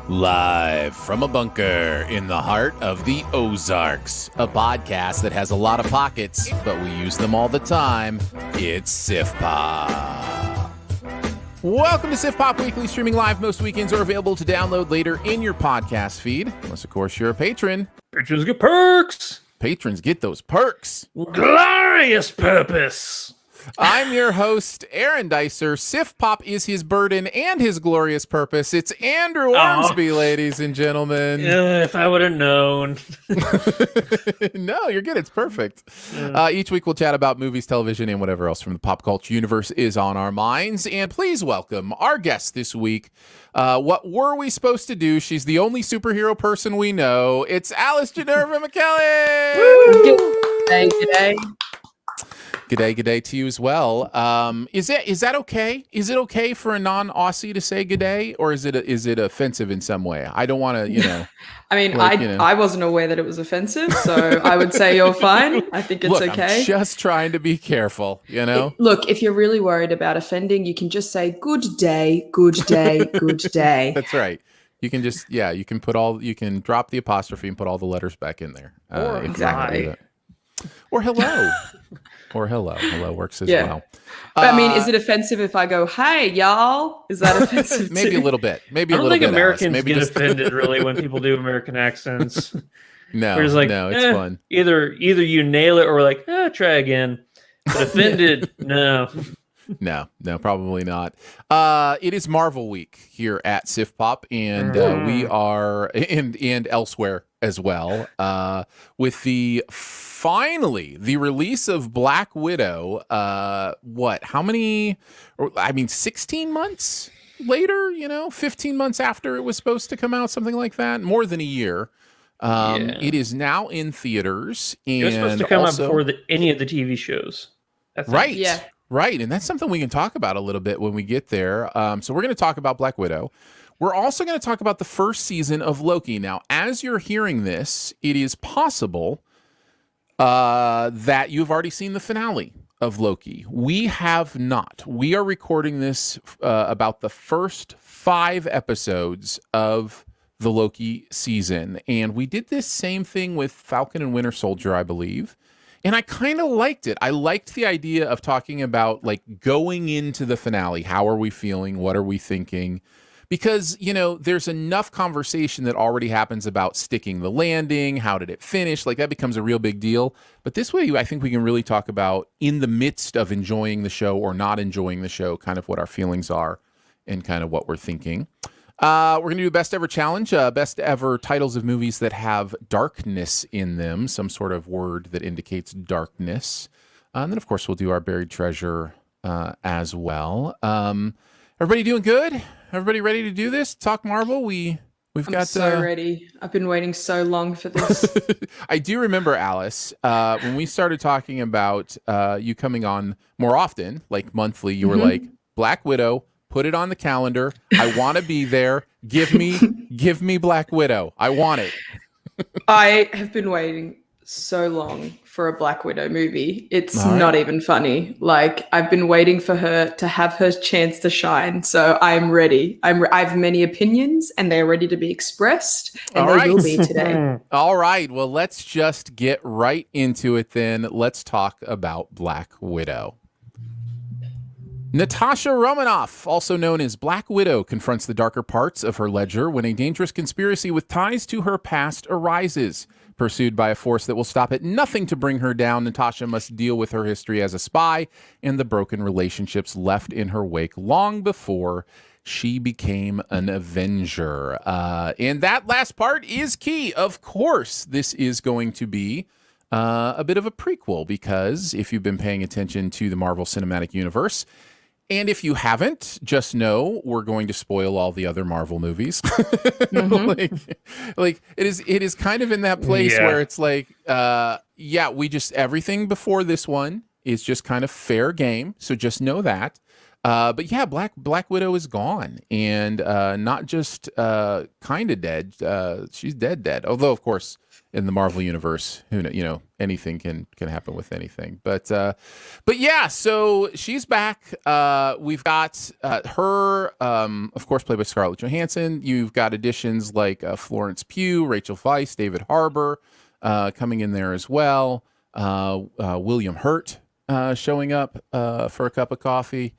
Live from a bunker in the heart of the Ozarks, a podcast that has a lot of pockets, but we use them all the time. It's Sif Pop. Welcome to Sif Pop Weekly, streaming live most weekends or available to download later in your podcast feed. Unless, of course, you're a patron. Patrons get perks. Patrons get those perks. Glorious purpose. I'm your host, Aaron Dicer. Sif Pop is his burden and his glorious purpose. It's Andrew Ormsby, ladies and gentlemen. If I would have known. No, you're good. It's perfect. Each week we'll chat about movies, television, and whatever else from the pop culture universe is on our minds. And please welcome our guest this week. What were we supposed to do? She's the only superhero person we know. It's Alice Generva McKelly. G'day. Good day to you as well. Is that okay? Is it okay for a non-Aussie to say good day, or is it offensive in some way? I don't want to, I mean, I wasn't aware that it was offensive, so I would say you're fine. I think it's okay. I'm just trying to be careful, Look, if you're really worried about offending, you can just say good day, good day, good day. That's right. You can just you can drop the apostrophe and put all the letters back in there. Exactly. Or hello. Or hello. Hello works as well. But I mean, is it offensive if I go, hey, y'all? Is that offensive Maybe too? a little bit. I don't think Americans get offended really when people do American accents. No, it's fun. Either you nail it or like, try again. But offended, no. No, probably not. It is Marvel Week here at Sif Pop, and we are and elsewhere as well. With the release of Black Widow. How many? 16 months later. 15 months after it was supposed to come out, something like that. More than a year. It is now in theaters, and it was supposed to come out before any of the TV shows. Right. Yeah. Right, and that's something we can talk about a little bit when we get there. So we're going to talk about Black Widow. We're also going to talk about the first season of Loki. Now, as you're hearing this, it is possible that you've already seen the finale of Loki. We have not. We are recording this about the first 5 episodes of the Loki season. And we did this same thing with Falcon and Winter Soldier, I believe. And I kind of liked it. I liked the idea of talking about going into the finale. How are we feeling? What are we thinking? Because, there's enough conversation that already happens about sticking the landing. How did it finish? That becomes a real big deal. But this way, I think we can really talk about in the midst of enjoying the show or not enjoying the show, kind of what our feelings are and kind of what we're thinking. We're going to do a best ever challenge, best ever titles of movies that have darkness in them, some sort of word that indicates darkness. And then, of course, we'll do our buried treasure as well. Everybody doing good? Everybody ready to do this? Talk Marvel? I'm so ready. I've been waiting so long for this. I do remember, Alice, when we started talking about you coming on more often, like monthly, you were like, Black Widow, put it on the calendar. I want to be there. Give me Black Widow. I want it. I have been waiting so long for a Black Widow movie. It's All right. not even funny. Like, I've been waiting for her to have her chance to shine. So I'm ready. I have many opinions and they're ready to be expressed. And All they right. will be today. All right. Well, let's just get right into it then. Let's talk about Black Widow. Natasha Romanoff, also known as Black Widow, confronts the darker parts of her ledger when a dangerous conspiracy with ties to her past arises. Pursued by a force that will stop at nothing to bring her down, Natasha must deal with her history as a spy and the broken relationships left in her wake long before she became an Avenger. And that last part is key. Of course, this is going to be a bit of a prequel because if you've been paying attention to the Marvel Cinematic Universe, and if you haven't, just know we're going to spoil all the other Marvel movies. like it is kind of in that place where it's like, we just everything before this one is just kind of fair game. So just know that. But yeah, Black Widow is gone, and not just kind of dead. She's dead. Although, of course, in the Marvel universe, anything can happen with anything. But yeah, so she's back. We've got her, of course, played by Scarlett Johansson. You've got additions like Florence Pugh, Rachel Weisz, David Harbour coming in there as well. William Hurt showing up for a cup of coffee.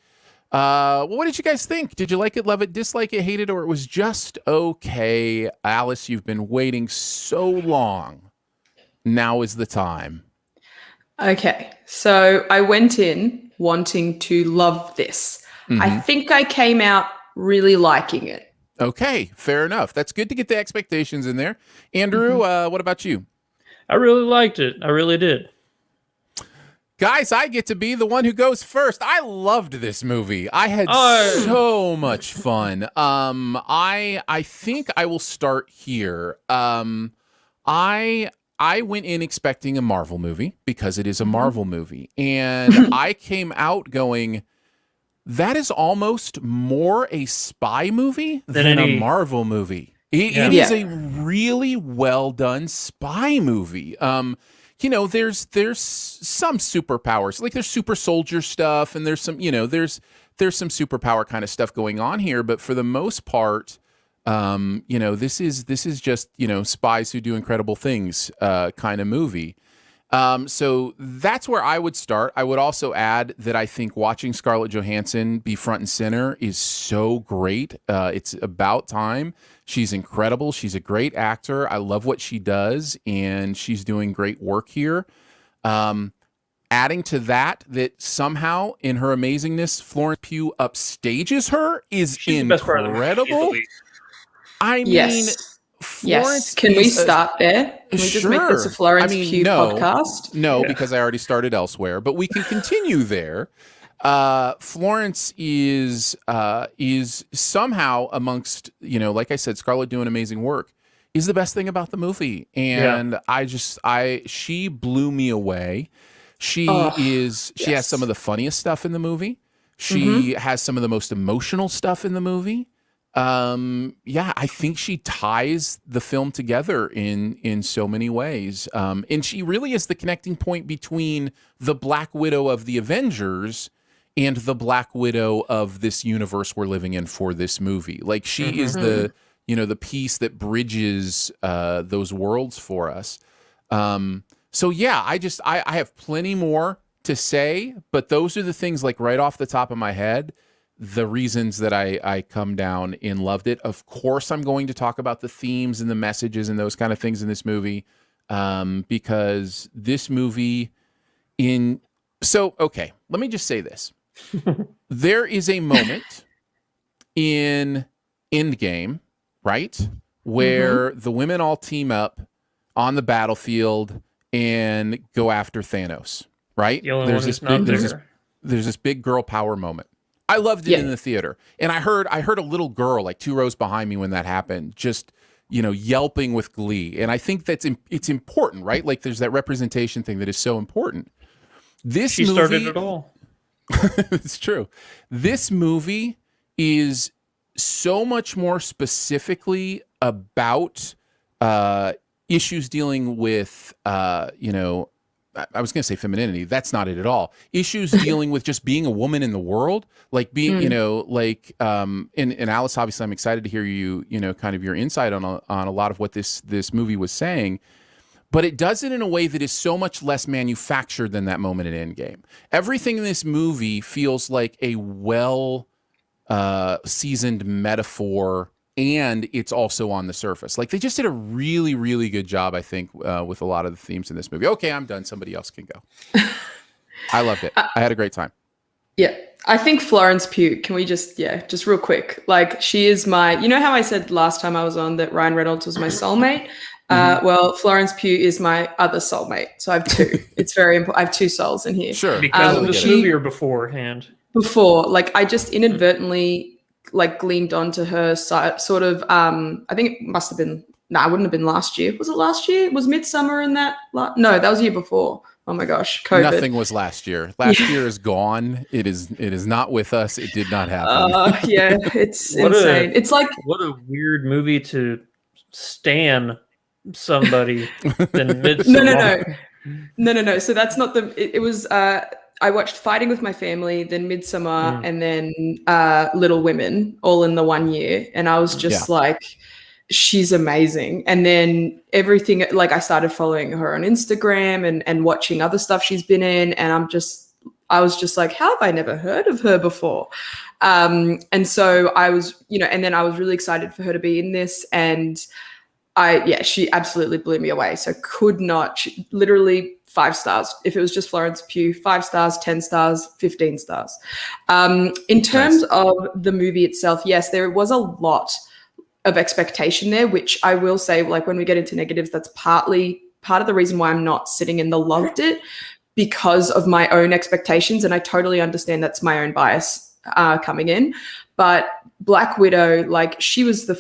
What did you guys think? Did you like it, love it, dislike it, hate it, or it was just okay? Alice, you've been waiting so long. Now is the time. Okay, so I went in wanting to love this. I think I came out really liking it. Okay, fair enough. That's good to get the expectations in there. Andrew, what about you? I really liked it. I really did. Guys, I get to be the one who goes first. I loved this movie. I had so much fun. I think I will start here. I went in expecting a Marvel movie because it is a Marvel movie, and I came out going, that is almost more a spy movie than a Marvel movie. It is a really well done spy movie. There's some superpowers, like there's super soldier stuff, and there's some, there's some superpower kind of stuff going on here. But for the most part, this is just, spies who do incredible things kind of movie. So that's where I would start. I would also add that I think watching Scarlett Johansson be front and center is so great. It's about time. She's incredible. She's a great actor. I love what she does, and she's doing great work here. Adding to that somehow in her amazingness, Florence Pugh upstages her is She's incredible. I mean, Florence Can we start there? Can we just make this a Florence Pugh podcast? No, because I already started elsewhere, but we can continue there. Florence is somehow amongst, like I said, Scarlett doing amazing work, is the best thing about the movie. And she blew me away. She has some of the funniest stuff in the movie. She has some of the most emotional stuff in the movie. I think she ties the film together in so many ways. And she really is the connecting point between the Black Widow of the Avengers and the Black Widow of this universe we're living in for this movie. Like she is the piece that bridges those worlds for us. I have plenty more to say, but those are the things, like right off the top of my head, the reasons that I come down and loved it. Of course, I'm going to talk about the themes and the messages and those kind of things in this movie, because this movie let me just say this. There is a moment in Endgame, right, where the women all team up on the battlefield and go after Thanos, right? There's this big girl power moment. I loved it in the theater. And I heard a little girl like 2 rows behind me when that happened, just, yelping with glee. And I think it's important, right? Like there's that representation thing that is so important. She started it all. It's true. This movie is so much more specifically about issues dealing with, I was going to say femininity. That's not it at all. Issues dealing with just being a woman in the world, like being, and Alice, obviously I'm excited to hear you, kind of your insight on a lot of what this movie was saying, but it does it in a way that is so much less manufactured than that moment in Endgame. Everything in this movie feels like a seasoned metaphor, and it's also on the surface. Like they just did a really, really good job, I think, with a lot of the themes in this movie. Okay, I'm done. Somebody else can go. I loved it. I had a great time. Yeah. I think Florence Pugh, can we just real quick. Like she is you know how I said last time I was on that Ryan Reynolds was my soulmate? Well, Florence Pugh is my other soulmate. So I have two. It's very important. I have two souls in here. Sure. Because of this movie or beforehand? Before. Like I just inadvertently gleaned onto her side, sort of. I think it must have been. No, it wouldn't have been last year. Was it last year? Was Midsummer in that? No, that was the year before. Oh my gosh, COVID. Nothing was last year. Last year is gone. It is not with us. It did not happen. Yeah, it's insane. It's like what a weird movie to stan somebody than Midsummer. No. So that's not the. It was. I watched Fighting with My Family, then Midsummer, and then Little Women, all in the 1 year, and I was just like, she's amazing. And then everything, like I started following her on Instagram and watching other stuff she's been in, and I was just like, how have I never heard of her before? And so I was, and then I was really excited for her to be in this, and she absolutely blew me away. So literally 5 stars. If it was just Florence Pugh, 5 stars, 10 stars, 15 stars. In terms of the movie itself, yes, there was a lot of expectation there, which I will say, like when we get into negatives, that's part of the reason why I'm not sitting in the loved it, because of my own expectations. And I totally understand that's my own bias coming in. But Black Widow, like she was the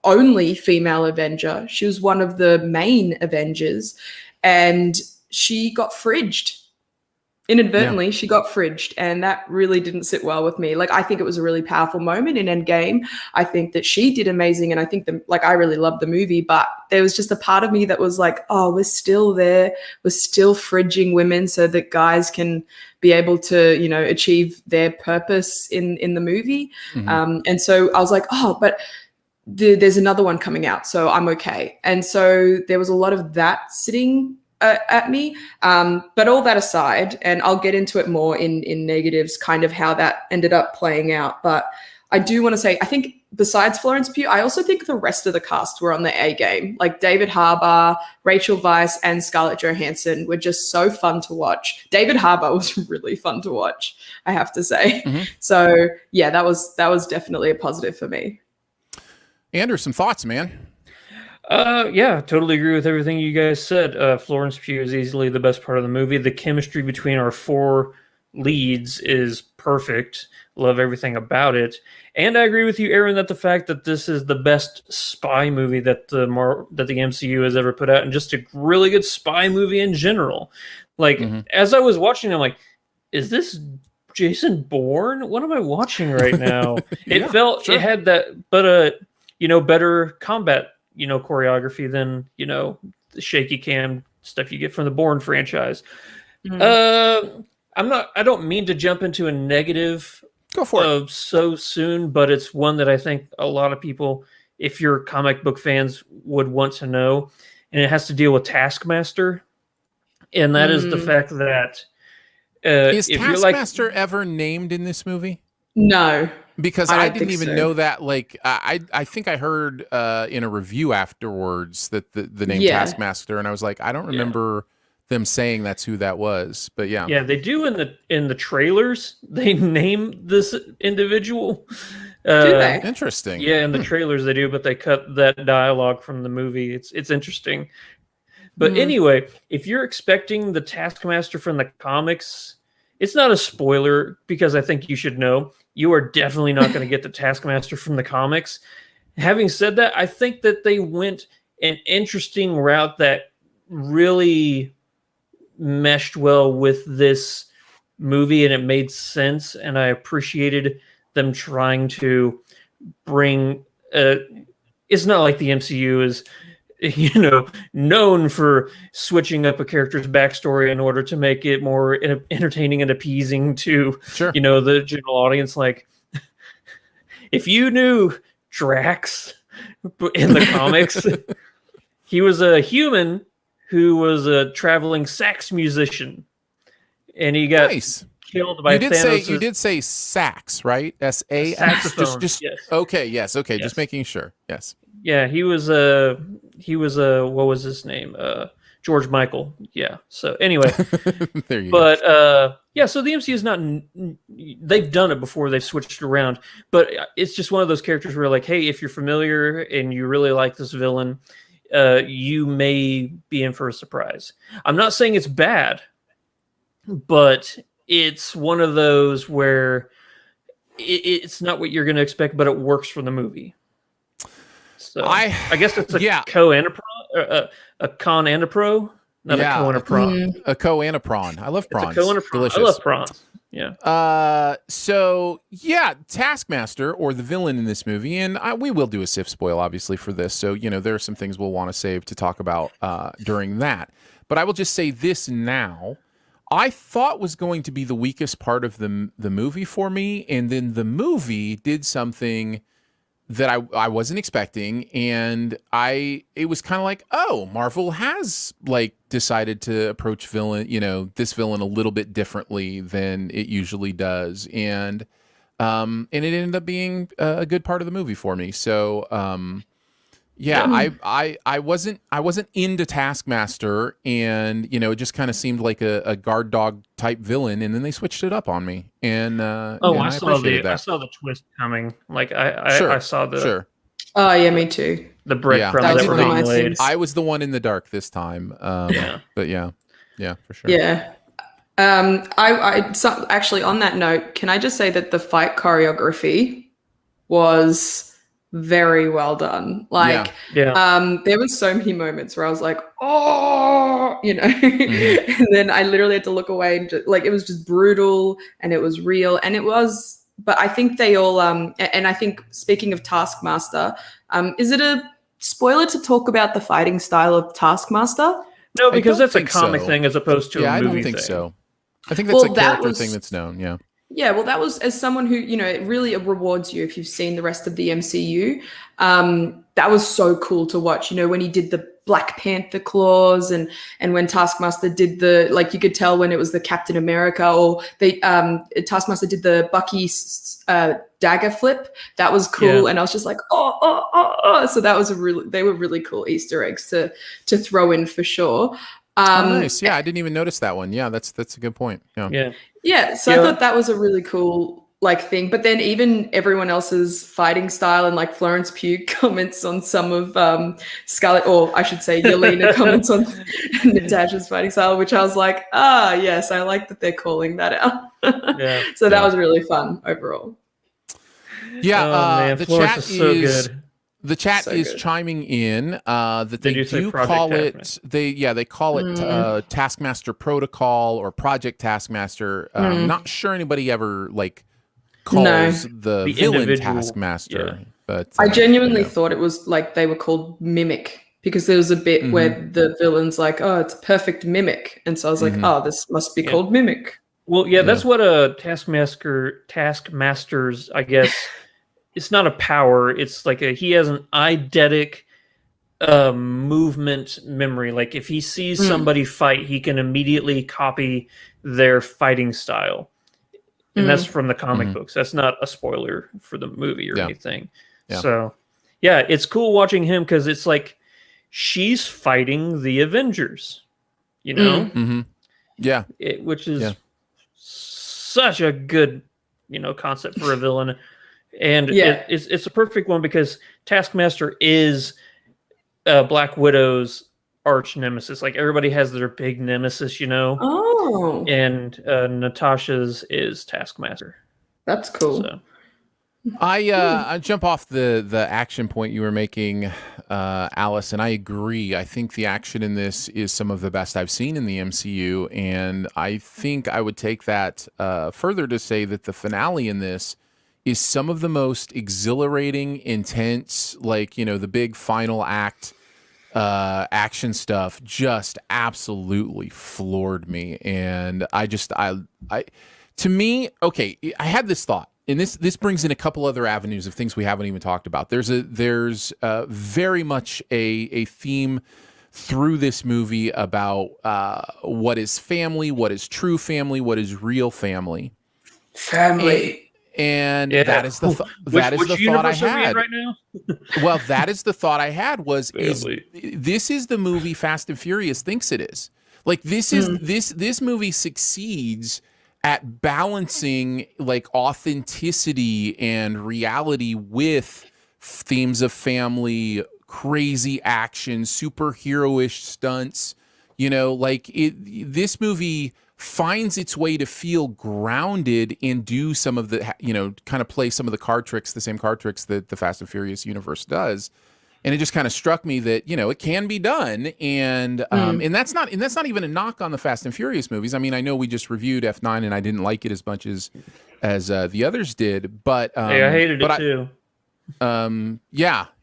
only female Avenger. She was one of the main Avengers, and she got fridged. Inadvertently, she got fridged, and that really didn't sit well with me. Like, I think it was a really powerful moment in Endgame. I think that she did amazing, and I think I really loved the movie, but there was just a part of me that was like, oh, we're still there. We're still fridging women so that guys can be able to, achieve their purpose in the movie. And so I was like, oh, but there's another one coming out, so I'm okay. And so there was a lot of that sitting at me. But all that aside, and I'll get into it more in negatives, kind of how that ended up playing out. But I do want to say, I think besides Florence Pugh, I also think the rest of the cast were on the A game. Like David Harbour, Rachel Weisz, and Scarlett Johansson were just so fun to watch. David Harbour was really fun to watch, I have to say. So yeah, that was definitely a positive for me. Andrew, some thoughts, man? Yeah, totally agree with everything you guys said. Florence Pugh is easily the best part of the movie. The chemistry between our 4 leads is perfect. Love everything about it. And I agree with you, Aaron, that the fact that this is the best spy movie that the MCU has ever put out, and just a really good spy movie in general. Like, as I was watching, I'm like, is this Jason Bourne? What am I watching right now? It it had that, but better combat choreography than the shaky cam stuff you get from the Bourne franchise. I don't mean to jump into a negative Go for it. So soon, but it's one that I think a lot of people, if you're comic book fans, would want to know, and it has to deal with Taskmaster, and that is the fact that is Taskmaster ever named in this movie? No. Because I didn't even know that. Like, I think I heard in a review afterwards that the name Taskmaster, and I was like, I don't remember them saying that's who that was. But yeah, they do in the trailers. They name this individual. Do they? Interesting. Yeah, in the trailers they do, but they cut that dialogue from the movie. It's interesting. But anyway, if you're expecting the Taskmaster from the comics, it's not a spoiler because I think you should know. You are definitely not going to get the Taskmaster from the comics. Having said that, I think that they went an interesting route that really meshed well with this movie, and it made sense, and I appreciated them trying to bring... it's not like the MCU is known for switching up a character's backstory in order to make it more entertaining and appeasing to, Sure. the general audience. Like, if you knew Drax in the comics, he was a human who was a traveling sax musician, and he got killed by Thanos. You did say sax, right? S-A-X? Saxophone, Just yes. Okay, yes. Okay, Yes. Just making sure. Yes. Yeah, he was a what was his name? George Michael. Yeah. So anyway, there you go. But so the MCU is not. They've done it before. They've switched around, but it's just one of those characters where, like, hey, if you're familiar and you really like this villain, you may be in for a surprise. I'm not saying it's bad, but it's one of those where it's not what you're going to expect, but it works for the movie. So I guess it's a co and a pro, a con and a pro, not a co and a prawn. A co and a prawn. I love prawns. It's a co and a prawn. Delicious. I love prawns. Yeah. So yeah, Taskmaster, or the villain in this movie, and we will do a SIF spoil obviously for this. So there are some things we'll want to save to talk about during that. But I will just say this now. I thought was going to be the weakest part of the movie for me, and then the movie did something that I wasn't expecting, and it was kind of like, oh, Marvel has like decided to approach this villain a little bit differently than it usually does, and it ended up being a good part of the movie for me. So I wasn't into Taskmaster, and it just kind of seemed like a guard dog type villain, and then they switched it up on me, and I saw the twist coming. Like I saw the Oh yeah, me too. The breadcrumbs that were being laid. I was the one in the dark this time. But yeah, for sure. Yeah. Actually, on that note, can I just say that the fight choreography was very well done. Like, there was so many moments where I was like, oh, and then I literally had to look away, and it was just brutal, and it was real, and it was. But I think they all, and I think, speaking of Taskmaster, is it a spoiler to talk about the fighting style of Taskmaster? No, because that's a comic thing as opposed to a movie thing. I don't think so. I think that's a character thing that's known. Yeah. Yeah, well, that was, as someone who, it really rewards you if you've seen the rest of the MCU. That was so cool to watch, when he did the Black Panther claws, and when Taskmaster did you could tell when it was the Captain America, or Taskmaster did the Bucky dagger flip. That was cool. And I was just like, oh. So that was they were really cool Easter eggs to throw in for sure. Nice. Yeah, I didn't even notice that one. Yeah, that's a good point. Yeah. So I thought that was a really cool thing. But then even everyone else's fighting style, and Florence Pugh comments on some of Scarlett, or I should say Yelena comments on Natasha's fighting style, which I was like, yes, I like that they're calling that out. So that was really fun overall. Yeah, the Florence chat is so good. The chat is chiming in that they do call it. They call it Taskmaster Protocol or Project Taskmaster. I'm not sure anybody ever calls the villain individual Taskmaster. But I genuinely thought it was they were called Mimic, because there was a bit where the villain's like, oh, it's a perfect mimic, and so I was like, oh, this must be called Mimic. Well, that's what a Taskmaster's, I guess. It's not a power. It's he has an eidetic movement memory. Like, if he sees somebody fight, he can immediately copy their fighting style. And that's from the comic books. That's not a spoiler for the movie or anything. Yeah. So, it's cool watching him, because it's she's fighting the Avengers, Yeah. Which is such a good, concept for a villain. And it's a perfect one, because Taskmaster is Black Widow's arch nemesis. Everybody has their big nemesis, Oh. And Natasha's is Taskmaster. That's cool. So. I jump off the action point you were making, Alice, and I agree. I think the action in this is some of the best I've seen in the MCU, and I think I would take that further to say that the finale in this is some of the most exhilarating, intense, the big final act action stuff just absolutely floored me. And to me, okay, I had this thought, and this brings in a couple other avenues of things we haven't even talked about. There's very much a theme through this movie about what is family, what is true family, what is real family. And that is the thought I had right now. Well, that is the thought I had this is the movie Fast and Furious thinks it is. Like this movie succeeds at balancing like authenticity and reality with themes of family, crazy action, superhero-ish stunts. This movie finds its way to feel grounded and do some of the, kind of play some of the same card tricks that the Fast and Furious universe does. And it just kind of struck me that, it can be done. And that's not even a knock on the Fast and Furious movies. I mean, I know we just reviewed F9 and I didn't like it as much as the others did, but hey, I hated it too.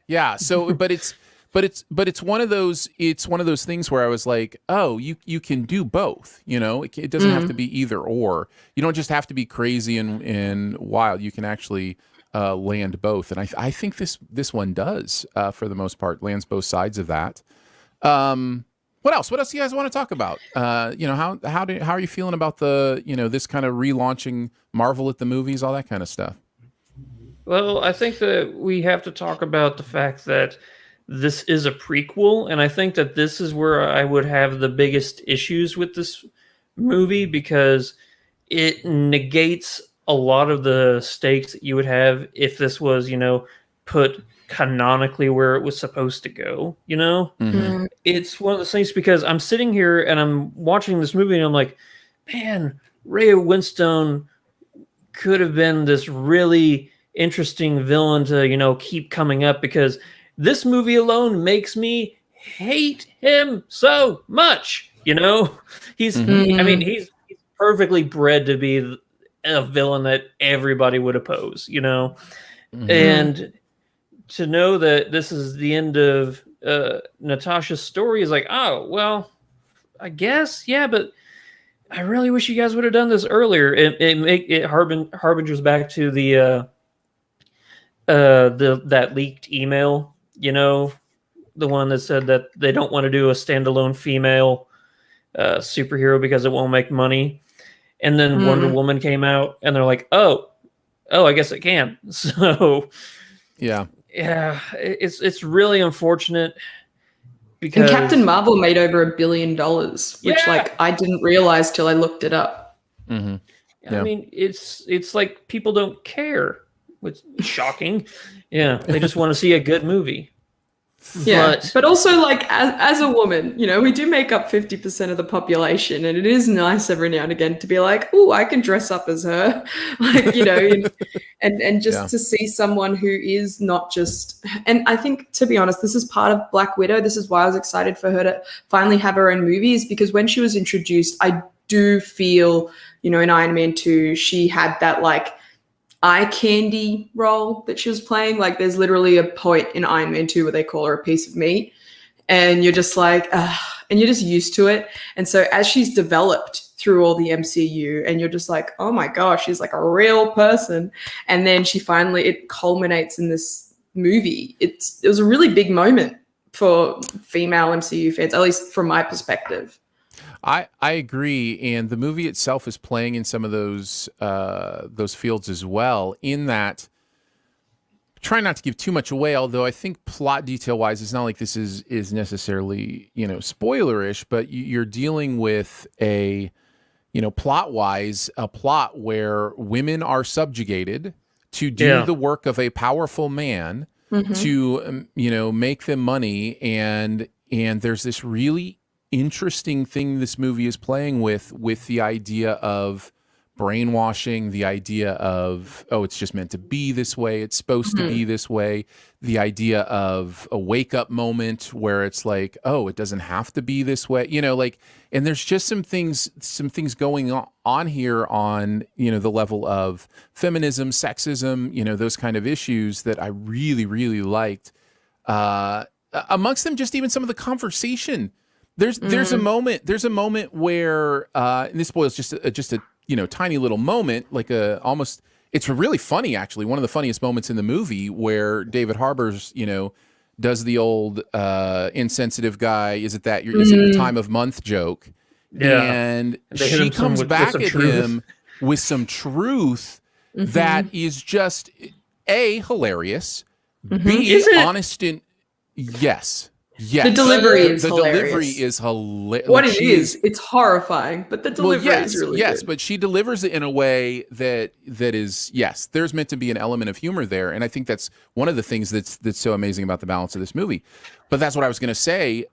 Yeah. So, but it's one of those things where I was like, oh, you can do both. It doesn't have to be either or. You don't just have to be crazy and wild. You can actually land both. And I think this one does, for the most part, lands both sides of that. What else? What else do you guys want to talk about? How are you feeling about the this kind of relaunching Marvel at the movies, all that kind of stuff? Well, I think that we have to talk about the fact that this is a prequel, and I think that this is where I would have the biggest issues with this movie, because it negates a lot of the stakes that you would have if this was, put canonically where it was supposed to go. It's one of those things, because I'm sitting here and I'm watching this movie and I'm like, man, Ray Winstone could have been this really interesting villain to, keep coming up, because this movie alone makes me hate him so much. He's perfectly bred to be a villain that everybody would oppose, and to know that this is the end of Natasha's story is like, oh, well, I guess, yeah, but I really wish you guys would have done this earlier. It harbingers back to that leaked email, the one that said that they don't want to do a standalone female superhero because it won't make money. And then Wonder Woman came out and they're like, oh, I guess it can. So yeah, it's really unfortunate, because and Captain Marvel made over $1 billion, which I didn't realize till I looked it up. Yeah. I mean, it's like people don't care. Which is shocking. Yeah, they just want to see a good movie. Yeah, but also, like, as a woman, we do make up 50% of the population, and it is nice every now and again to be like, oh, I can dress up as her, like, and just to see someone who is not just. And I think, to be honest, this is part of Black Widow. This is why I was excited for her to finally have her own movies, because when she was introduced, I do feel, in Iron Man 2, she had that, like, eye candy role that she was playing. Like, there's literally a point in Iron Man 2 where they call her a piece of meat, and you're just like, and you're just used to it. And so as she's developed through all the MCU, and you're just like, oh my gosh, she's like a real person. And then it culminates in this movie. It was a really big moment for female MCU fans, at least from my perspective. I agree, and the movie itself is playing in some of those fields as well. In that, try not to give too much away, although I think plot detail wise, it's not like this is necessarily spoilerish, but you're dealing with plot wise, a plot where women are subjugated to do the work of a powerful man to make them money, and there's this really interesting thing this movie is playing with the idea of brainwashing, the idea of, oh, it's just meant to be this way, it's supposed to be this way, the idea of a wake-up moment where it's like, oh, it doesn't have to be this way, and there's just some things going on here on the level of feminism, sexism, those kind of issues that I really, really liked. amongst them, just even some of the conversation. There's a moment where and this spoils just a tiny little moment, like almost. It's really funny, actually. One of the funniest moments in the movie where David Harbour's, does the old insensitive guy, is it your time of month joke? Yeah. And she comes back at him with some truth that is just hilarious, B, honest, and yes. Yes. The delivery is the hilarious. Delivery is hilarious. What it is, it's horrifying, but the delivery is really good. But she delivers it in a way that is, yes, there's meant to be an element of humor there. And I think that's one of the things that's so amazing about the balance of this movie. But that's what I was going to say.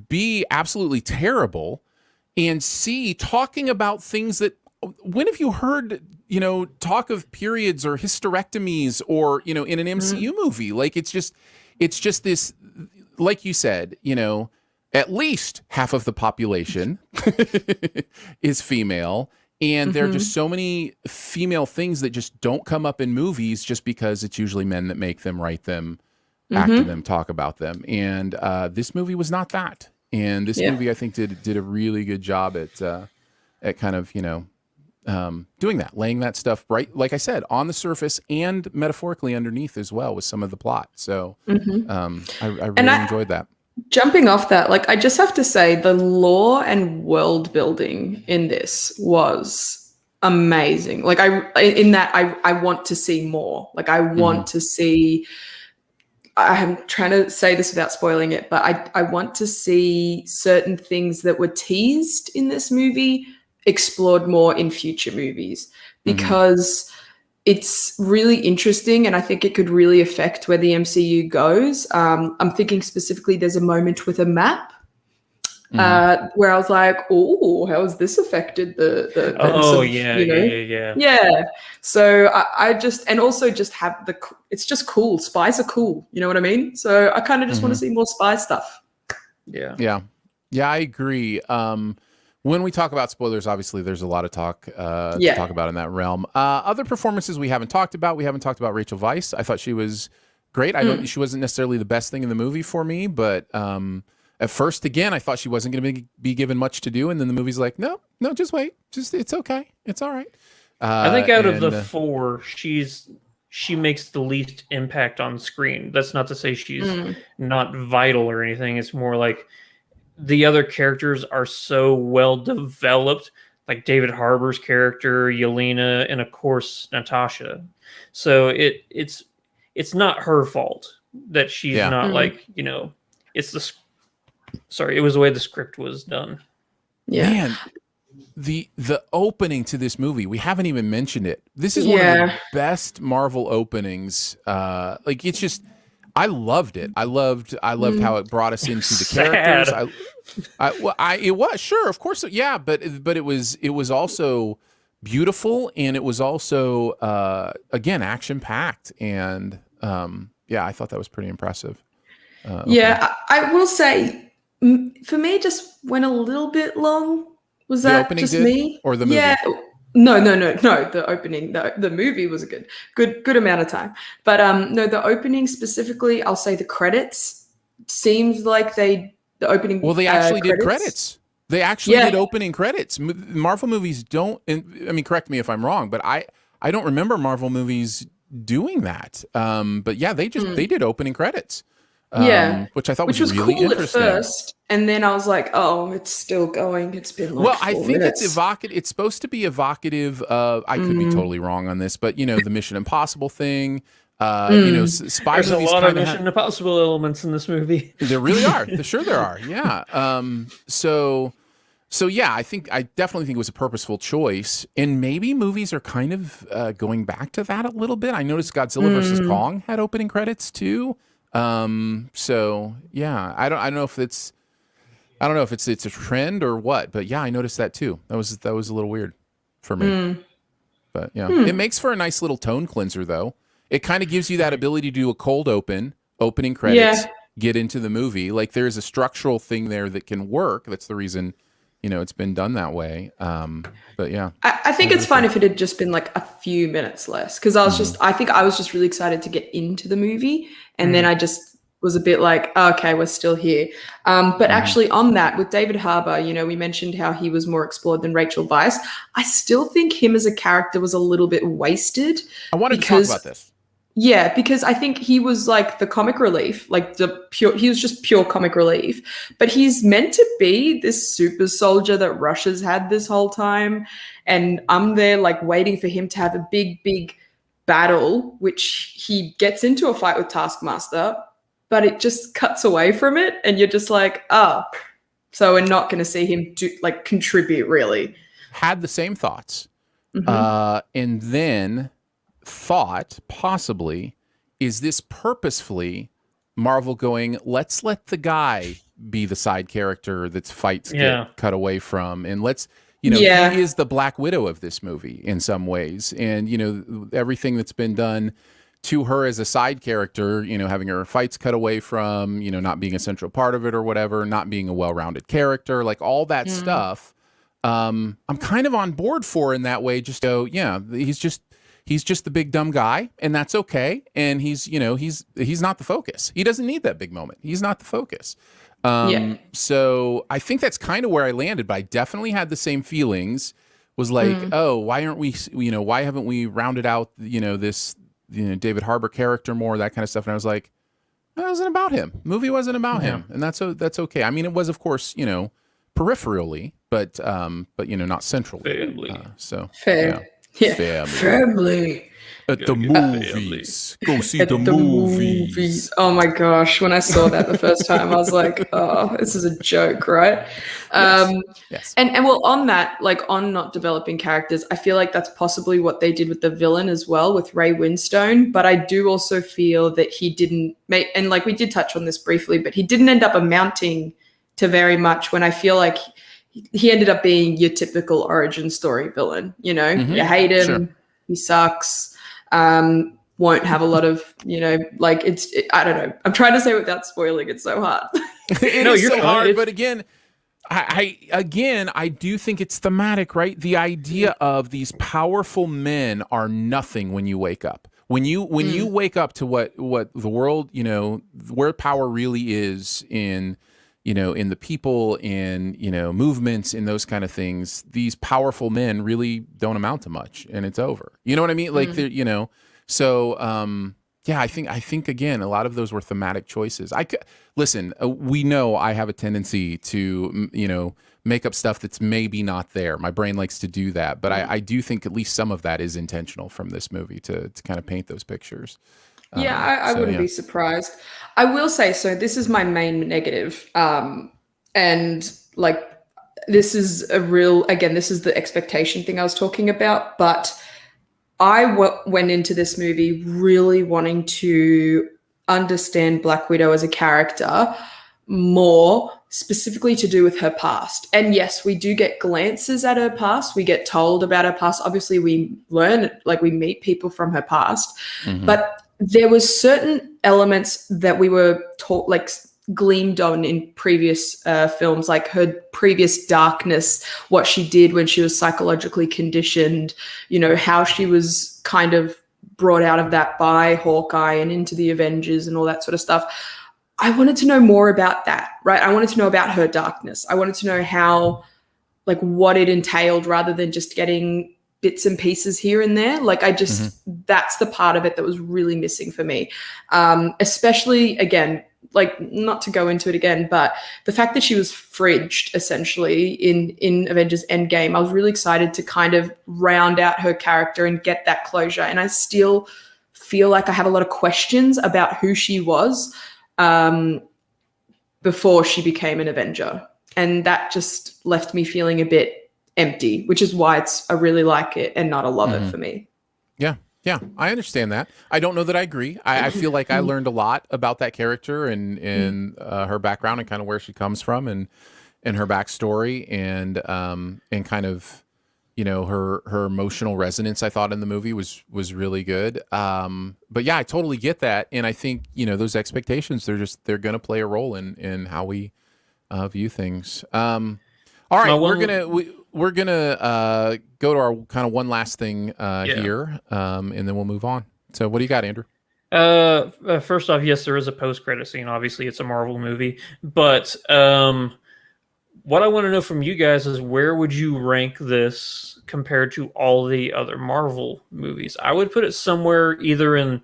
B, absolutely terrible. And C, talking about things that, when have you heard, talk of periods or hysterectomies or, in an MCU movie? Like, it's just this, like you said, at least half of the population is female. And there are just so many female things that just don't come up in movies just because it's usually men that make them, write them, act in them, talk about them. And this movie was not that. And this movie, I think, did a really good job at kind of, doing that, laying that stuff right, like I said, on the surface and metaphorically underneath as well with some of the plot. So I really enjoyed that. Jumping off that, like, I just have to say the lore and world building in this was amazing. Like, I want to see more. Like, I want to see, I'm trying to say this without spoiling it, but I want to see certain things that were teased in this movie explored more in future movies, because it's really interesting and I think it could really affect where the MCU goes. I'm thinking specifically there's a moment with a map where I was like, oh, how has this affected the yeah. So I just, and also just have it's just cool. Spies are cool. You know what I mean? So I kind of just want to see more spy stuff. Yeah, I agree. When we talk about spoilers, obviously there's a lot of talk to talk about in that realm. Other performances we haven't talked about. We haven't talked about Rachel Weisz. I thought she was great. I know she wasn't necessarily the best thing in the movie for me, but at first, again, I thought she wasn't going to be given much to do, and then the movie's like, no, just wait. It's okay. It's all right. I think out of the four, she makes the least impact on screen. That's not to say she's not vital or anything. It's more like the other characters are so well developed, like David Harbour's character, Yelena, and of course Natasha. So it's not her fault that she's not like, it's it was the way the script was done. Yeah. Man, the opening to this movie, we haven't even mentioned it. This is one of the best Marvel openings. Like, it's just, I loved it. I loved how it brought us into the characters. It was, sure, of course, yeah, but it was also beautiful, and it was also again, action packed, and I thought that was pretty impressive. I will say, for me, it just went a little bit long. Was that just me or the movie? Yeah. No. The opening, the movie was a good amount of time, but no, the opening specifically, I'll say the credits seems like the opening. Well, they actually did credits. They actually did opening credits. Marvel movies don't. I mean, correct me if I'm wrong, but I don't remember Marvel movies doing that. But yeah, they did opening credits. Which I thought was really cool interesting. At first, and then I was like, "Oh, it's still going. It's been like 4 minutes." It's evocative. It's supposed to be evocative of. I could be totally wrong on this, but the Mission Impossible thing. Spy There's movies. A lot of Mission Impossible elements in this movie. There really are. Sure, there are. Yeah. So yeah, I definitely think it was a purposeful choice, and maybe movies are kind of going back to that a little bit. I noticed Godzilla versus Kong had opening credits too. So yeah, I don't know if it's a trend or what, but yeah, I noticed that too. That was a little weird for me. But yeah, it makes for a nice little tone cleanser though. It kind of gives you that ability to do a cold opening credits, get into the movie. Like, there's a structural thing there that can work. That's the reason, it's been done that way. But yeah, I think it's fine if it had just been like a few minutes less, because I think I was just really excited to get into the movie, and then I just was a bit like, oh, okay, we're still here. But actually on that, with David Harbour, you know, we mentioned how he was more explored than Rachel Weisz. I still think him as a character was a little bit wasted. I wanted to talk about this. Yeah, because I think he was like the comic relief, like he was just pure comic relief. But he's meant to be this super soldier that Russia's had this whole time. And I'm there like waiting for him to have a big battle, which he gets into a fight with Taskmaster, but it just cuts away from it. And you're just like, oh, so we're not going to see him contribute really. Had the same thoughts. And then thought possibly, is this purposefully Marvel going, let's let the guy be the side character that's fights get cut away from, and let's, you know, he is the Black Widow of this movie in some ways, and you know, everything that's been done to her as a side character, you know, having her fights cut away from, you know, not being a central part of it or whatever, not being a well-rounded character, like all that stuff, I'm kind of on board for in that way. Just go, yeah, he's just the big dumb guy, and that's okay. And he's, you know, he's not the focus. He doesn't need that big moment. He's not the focus. So I think that's kind of where I landed, but I definitely had the same feelings. Was like, oh, why aren't we, you know, why haven't we rounded out, you know, this, you know, David Harbour character more, that kind of stuff. And I was like, it wasn't about him. The movie wasn't about him, and that's okay. I mean, it was, of course, you know, peripherally, but you know, not centrally. So fair. Yeah. Family. At the movies. Go see the movies. Oh my gosh. When I saw that the first time, I was like, oh, this is a joke, right? Yes. And well, on that, like on not developing characters, I feel like that's possibly what they did with the villain as well, with Ray Winstone. But I do also feel that he didn't make, and like we did touch on this briefly, but he didn't end up amounting to very much, when I feel like he ended up being your typical origin story villain. You know, you hate him, he sucks. Won't have a lot of, you know, like I don't know. I'm trying to say without spoiling. It's so hard. You're so hard. But again, I do think it's thematic, right? The idea of these powerful men are nothing when you wake up. When you wake up to what the world, you know, where power really is in, you know, in the people, in, you know, movements, in those kind of things, these powerful men really don't amount to much, and it's over. You know what I mean? Like, you know, so, yeah, I think again, a lot of those were thematic choices. Listen, we know I have a tendency to, you know, make up stuff that's maybe not there. My brain likes to do that, but I do think at least some of that is intentional from this movie to kind of paint those pictures. Yeah, I wouldn't be surprised. I will say, so this is my main negative. And like, this is this is the expectation thing I was talking about, but I went into this movie really wanting to understand Black Widow as a character more, specifically to do with her past. And yes, we do get glances at her past. We get told about her past. Obviously, we learn, like we meet people from her past, but there was certain elements that we were taught, like gleamed on in previous films, like her previous darkness, what she did when she was psychologically conditioned, you know, how she was kind of brought out of that by Hawkeye and into the Avengers and all that sort of stuff. I wanted to know more about that, right? I wanted to know about her darkness. I wanted to know how, like, what it entailed, rather than just getting bits and pieces here and there. Like, I just, that's the part of it that was really missing for me. Especially, again, like, not to go into it again, but the fact that she was fridged essentially in Avengers Endgame, I was really excited to kind of round out her character and get that closure. And I still feel like I have a lot of questions about who she was before she became an Avenger. And that just left me feeling a bit empty, which is why I really like it and not a love it for me. Yeah, I understand that. I don't know that I agree. I feel like I learned a lot about that character and her background and kind of where she comes from and her backstory and kind of, you know, her emotional resonance, I thought in the movie was really good. But yeah, I totally get that. And I think, you know, those expectations, they're going to play a role in how we view things. All right, we're gonna go to our kind of one last thing here, and then we'll move on. So, what do you got, Andrew? First off, yes, there is a post-credit scene. Obviously, it's a Marvel movie, but what I want to know from you guys is where would you rank this compared to all the other Marvel movies? I would put it somewhere either in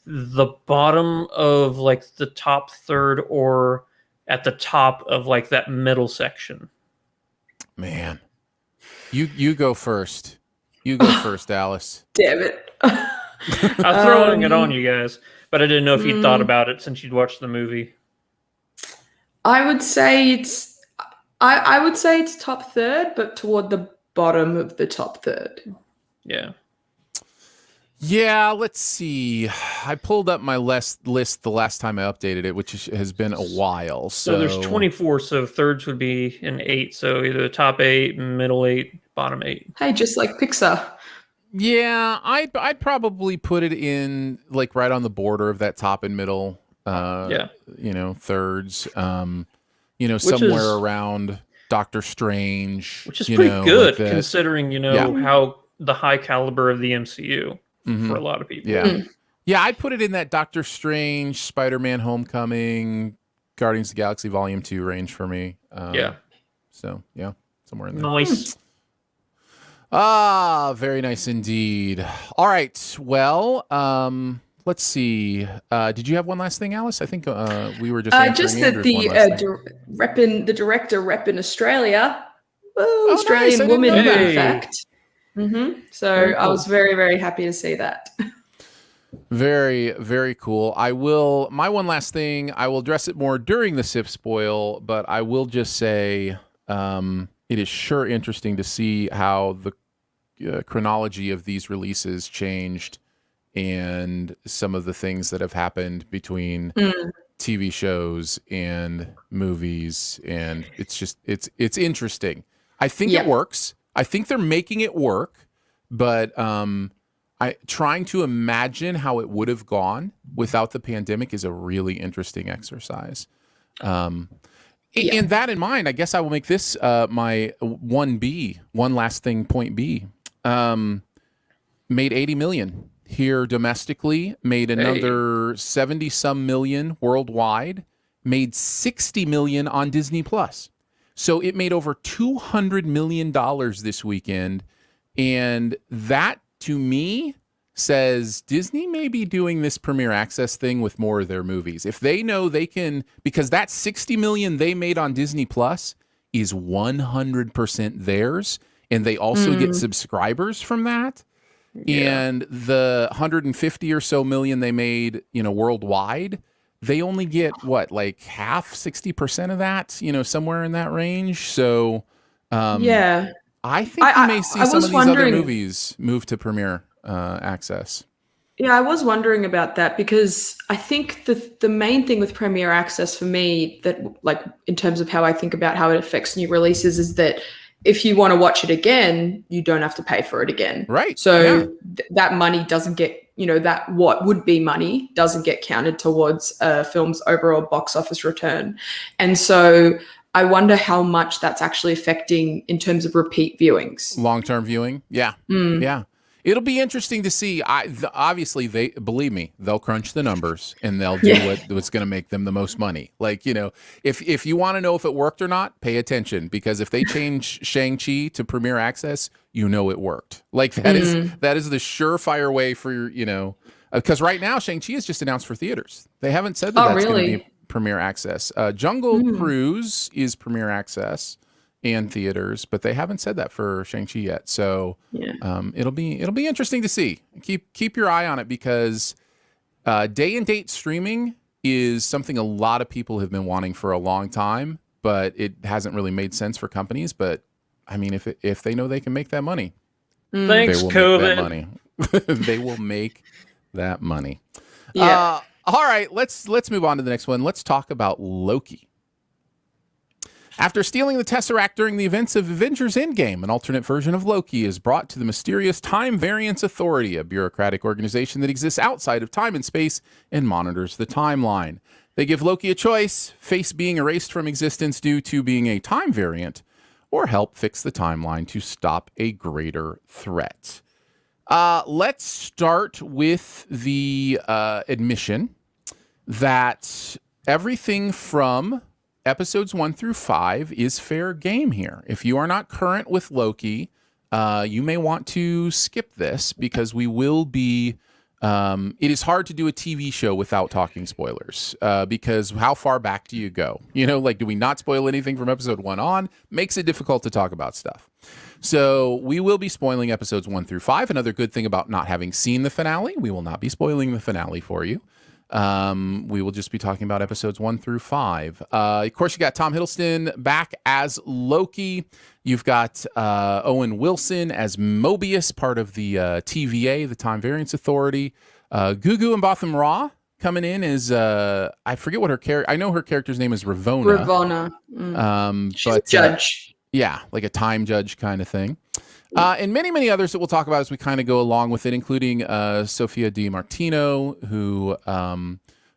the bottom of like the top third or at the top of like that middle section. Man, you go first. You go first, Alice. Damn it. I'm throwing it on you guys, but I didn't know if you'd thought about it since you'd watched the movie. I would say it's I would say it's top third, but toward the bottom of the top third. Yeah. Yeah, let's see. I pulled up my list the last time I updated it, which has been a while. So there's 24, so thirds would be an 8. So either the top 8, middle 8, bottom 8. Hey, just like Pixar. Yeah, I'd probably put it in like right on the border of that top and middle. Thirds. Somewhere around Doctor Strange, which is pretty good like considering how the high caliber of the MCU for a lot of people. Yeah, yeah, I'd put it in that Doctor Strange, Spider-Man: Homecoming, Guardians of the Galaxy Volume 2 range for me. So yeah, somewhere in there. Nice. Very nice indeed. All right, well, let's see. Did you have one last thing, Alice? I think we were just just that the director rep in Australia, Australian nice. woman, in fact. So I was very, very happy to see that. Very, very cool. My one last thing, I will address it more during the SIF spoil, but I will just say it is sure interesting to see how the chronology of these releases changed and some of the things that have happened between TV shows and movies. And it's interesting. I think it works. I think they're making it work, but trying to imagine how it would have gone without the pandemic is a really interesting exercise. And that in mind, I guess I will make this my 1B, one last thing, point B. Made 80 million here domestically, made another 70 some million worldwide, made 60 million on Disney Plus. So it made over $200 million this weekend. And that to me says Disney may be doing this Premier Access thing with more of their movies. If they know they can, because that 60 million they made on Disney Plus is 100% theirs. And they also get subscribers from that. Yeah. And the 150 or so million they made, worldwide, they only get like half, 60% of that, somewhere in that range. So, I think you may see some of these other movies move to Premier Access. Yeah, I was wondering about that because I think the main thing with Premier Access for me that, like, in terms of how I think about how it affects new releases is that if you want to watch it again, you don't have to pay for it again. Right. So that money doesn't get, that what would be money doesn't get counted towards a film's overall box office return. And so I wonder how much that's actually affecting in terms of repeat viewings. Long-term viewing. Yeah. Yeah. It'll be interesting to see. Obviously, believe me, they'll crunch the numbers and they'll do what's going to make them the most money. Like, if you want to know if it worked or not, pay attention, because if they change Shang-Chi to Premier Access, it worked. Like that is the surefire way for because right now Shang-Chi is just announced for theaters. They haven't said that that's going to be Premier Access. Jungle Cruise is Premier Access and theaters, but they haven't said that for Shang-Chi yet. So it'll be interesting to see. Keep your eye on it, because day and date streaming is something a lot of people have been wanting for a long time, but it hasn't really made sense for companies. But I mean, if they know they can make that money, thanks, COVID. They will make that money. Yeah. All right, let's move on to the next one. Let's talk about Loki. After stealing the Tesseract during the events of Avengers Endgame, an alternate version of Loki is brought to the mysterious Time Variance Authority, a bureaucratic organization that exists outside of time and space and monitors the timeline. They give Loki a choice: face being erased from existence due to being a time variant, or help fix the timeline to stop a greater threat. Let's start with the admission that everything from episodes 1 through 5 is fair game here. If you are not current with Loki, you may want to skip this because we will be. It is hard to do a TV show without talking spoilers because how far back do you go? Do we not spoil anything from episode 1 on? Makes it difficult to talk about stuff. So we will be spoiling episodes 1 through 5. Another good thing about not having seen the finale, we will not be spoiling the finale for you. We will just be talking about episodes 1 through 5. Of course, you got Tom Hiddleston back as Loki. You've got Owen Wilson as Mobius, part of the TVA, the Time Variance Authority. Gugu Mbatha Raw coming in as I forget what her character. I know her character's name is Ravonna. Ravonna. She's But a judge. Yeah, like a time judge kind of thing. And many, many others that we'll talk about as we kind of go along with it, including Sophia Di Martino, who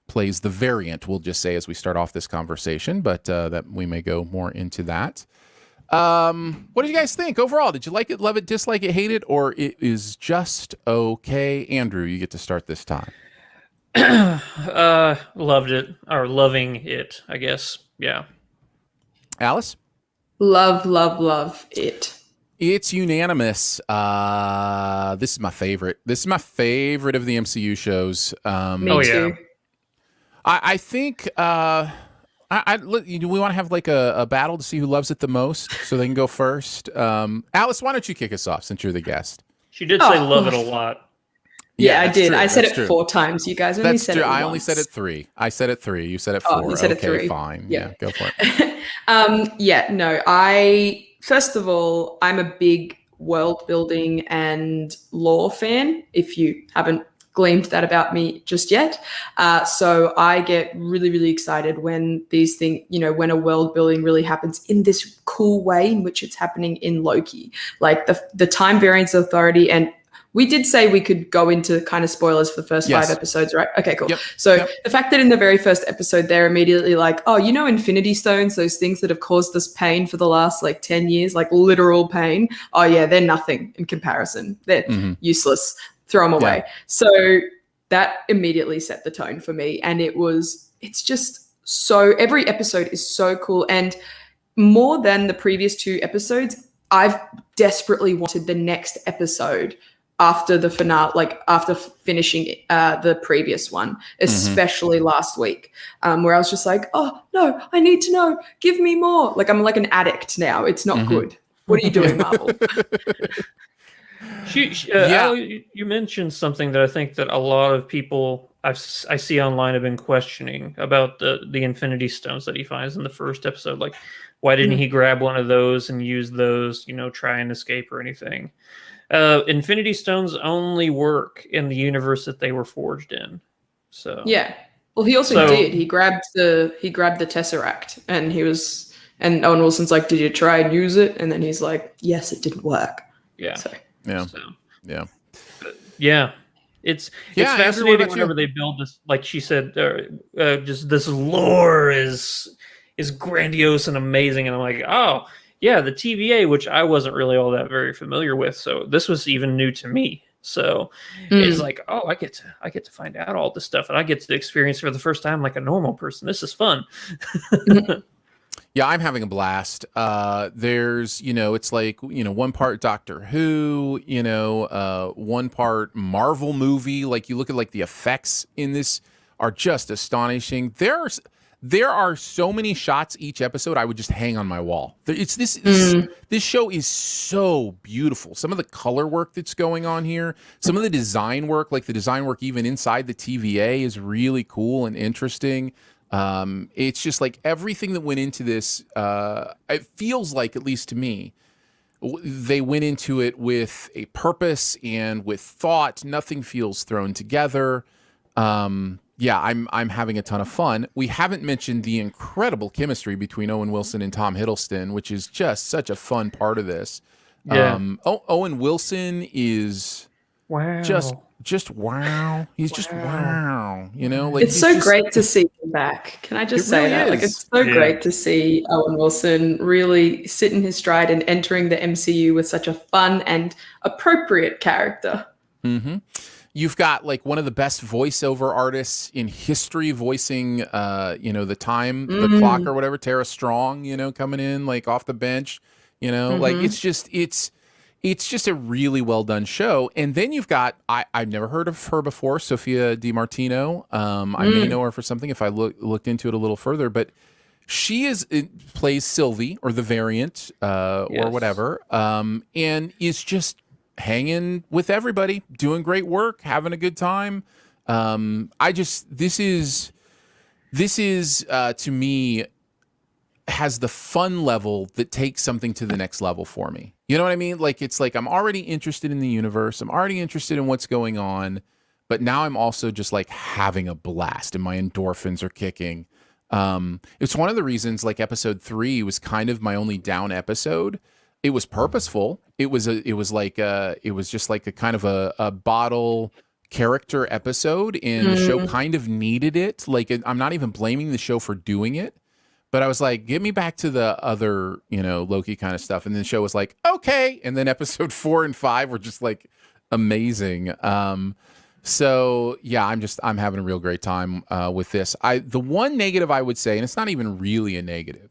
plays the variant, we'll just say, as we start off this conversation, but that we may go more into that. What did you guys think overall? Did you like it, love it, dislike it, hate it, or it is just okay? Andrew, you get to start this time. Loved it, or loving it, I guess. Yeah. Alice? Love it. It's unanimous. This is my favorite. This is my favorite of the MCU shows. Me too. I think do we want to have like a battle to see who loves it the most so they can go first? Alice, why don't you kick us off since you're the guest? She did say love it a lot. Yeah, I did. True. I said That's it true. 4 times. You guys only said it once. I only said it 3. I said it 3. You said it 4. You said it 3. Fine. Yeah, go for it. First of all, I'm a big world building and lore fan, if you haven't gleaned that about me just yet. So I get really, really excited when these things, when a world building really happens in this cool way in which it's happening in Loki. Like the Time Variance Authority, and we did say we could go into kind of spoilers for the first 5 episodes, right? Okay, cool. Yep. The fact that in the very first episode, they're immediately like, oh, Infinity Stones, those things that have caused us pain for the last 10 years, like literal pain. Oh yeah, they're nothing in comparison. They're useless. Throw them away. Yeah. So that immediately set the tone for me. And it's just so, every episode is so cool. And more than the previous 2 episodes, I've desperately wanted the next episode after the finale, after finishing the previous one, especially last week, where I was just like, oh, no, I need to know. Give me more. I'm like an addict now. It's not good. What are you doing, Marvel? Al, you mentioned something that I think that a lot of people I see online have been questioning about the Infinity Stones that he finds in the first episode. Like, why didn't he grab one of those and use those, try and escape or anything? Infinity Stones only work in the universe that they were forged in. So yeah. Well, he also did. He grabbed the Tesseract, and and Owen Wilson's like, "Did you try and use it?" And then he's like, "Yes, it didn't work." Yeah. Yeah. It's fascinating whenever they build this, like she said, just this lore is grandiose and amazing, and I'm like, oh. Yeah, the TVA, which I wasn't really all that very familiar with, so this was even new to me. So it's like, oh, I get to find out all this stuff, and I get to experience for the first time like a normal person. This is fun. Yeah, I'm having a blast. There's, it's like, one part Doctor Who, one part Marvel movie. Like you look at the effects in this are just astonishing. There are so many shots each episode I would just hang on my wall. This show is so beautiful. Some of the color work that's going on here, some of the design work, like the design work even inside the TVA is really cool and interesting. It's just like everything that went into this, it feels like, at least to me, they went into it with a purpose and with thought. Nothing feels thrown together. Yeah, I'm having a ton of fun. We haven't mentioned the incredible chemistry between Owen Wilson and Tom Hiddleston, which is just such a fun part of this. Yeah. Owen Wilson is just wow. He's just wow. It's so great to see him back. Can I just say that? It's so great to see Owen Wilson really sit in his stride and entering the MCU with such a fun and appropriate character. Mm-hmm. You've got like one of the best voiceover artists in history voicing, the clock or whatever, Tara Strong, coming in like off the bench, like it's just a really well done show. And then you've got, I've never heard of her before, Sophia DiMartino. I may know her for something if I looked into it a little further, but plays Sylvie or the variant or whatever, and is just hanging with everybody, doing great work, having a good time. This is to me has the fun level that takes something to the next level for me. You know what I mean? Like it's like I'm already interested in the universe. I'm already interested in what's going on, but now I'm also just like having a blast and my endorphins are kicking. It's one of the reasons like episode 3 was kind of my only down episode. It was purposeful. It was just like a kind of a bottle character episode, and the show kind of needed it. Like I'm not even blaming the show for doing it, but I was like, get me back to the other, Loki kind of stuff. And then the show was like, okay. And then episode 4 and 5 were just like amazing. So yeah, I'm having a real great time with this. The one negative I would say, and it's not even really a negative,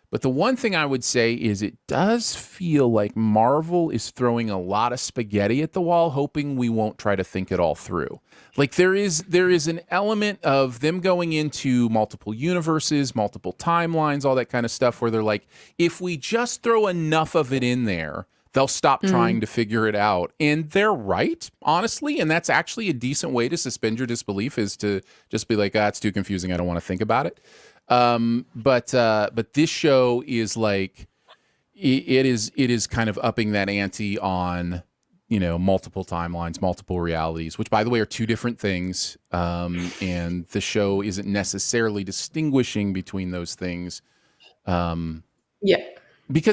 but the one thing I would say is it does feel like Marvel is throwing a lot of spaghetti at the wall, hoping we won't try to think it all through. Like there is an element of them going into multiple universes, multiple timelines, all that kind of stuff, where they're like, if we just throw enough of it in there, they'll stop trying to figure it out. And they're right, honestly. And that's actually a decent way to suspend your disbelief, is to just be like, it's too confusing, I don't want to think about it. But this show is like, it is kind of upping that ante on, multiple timelines, multiple realities, which by the way are two different things. And the show isn't necessarily distinguishing between those things. Because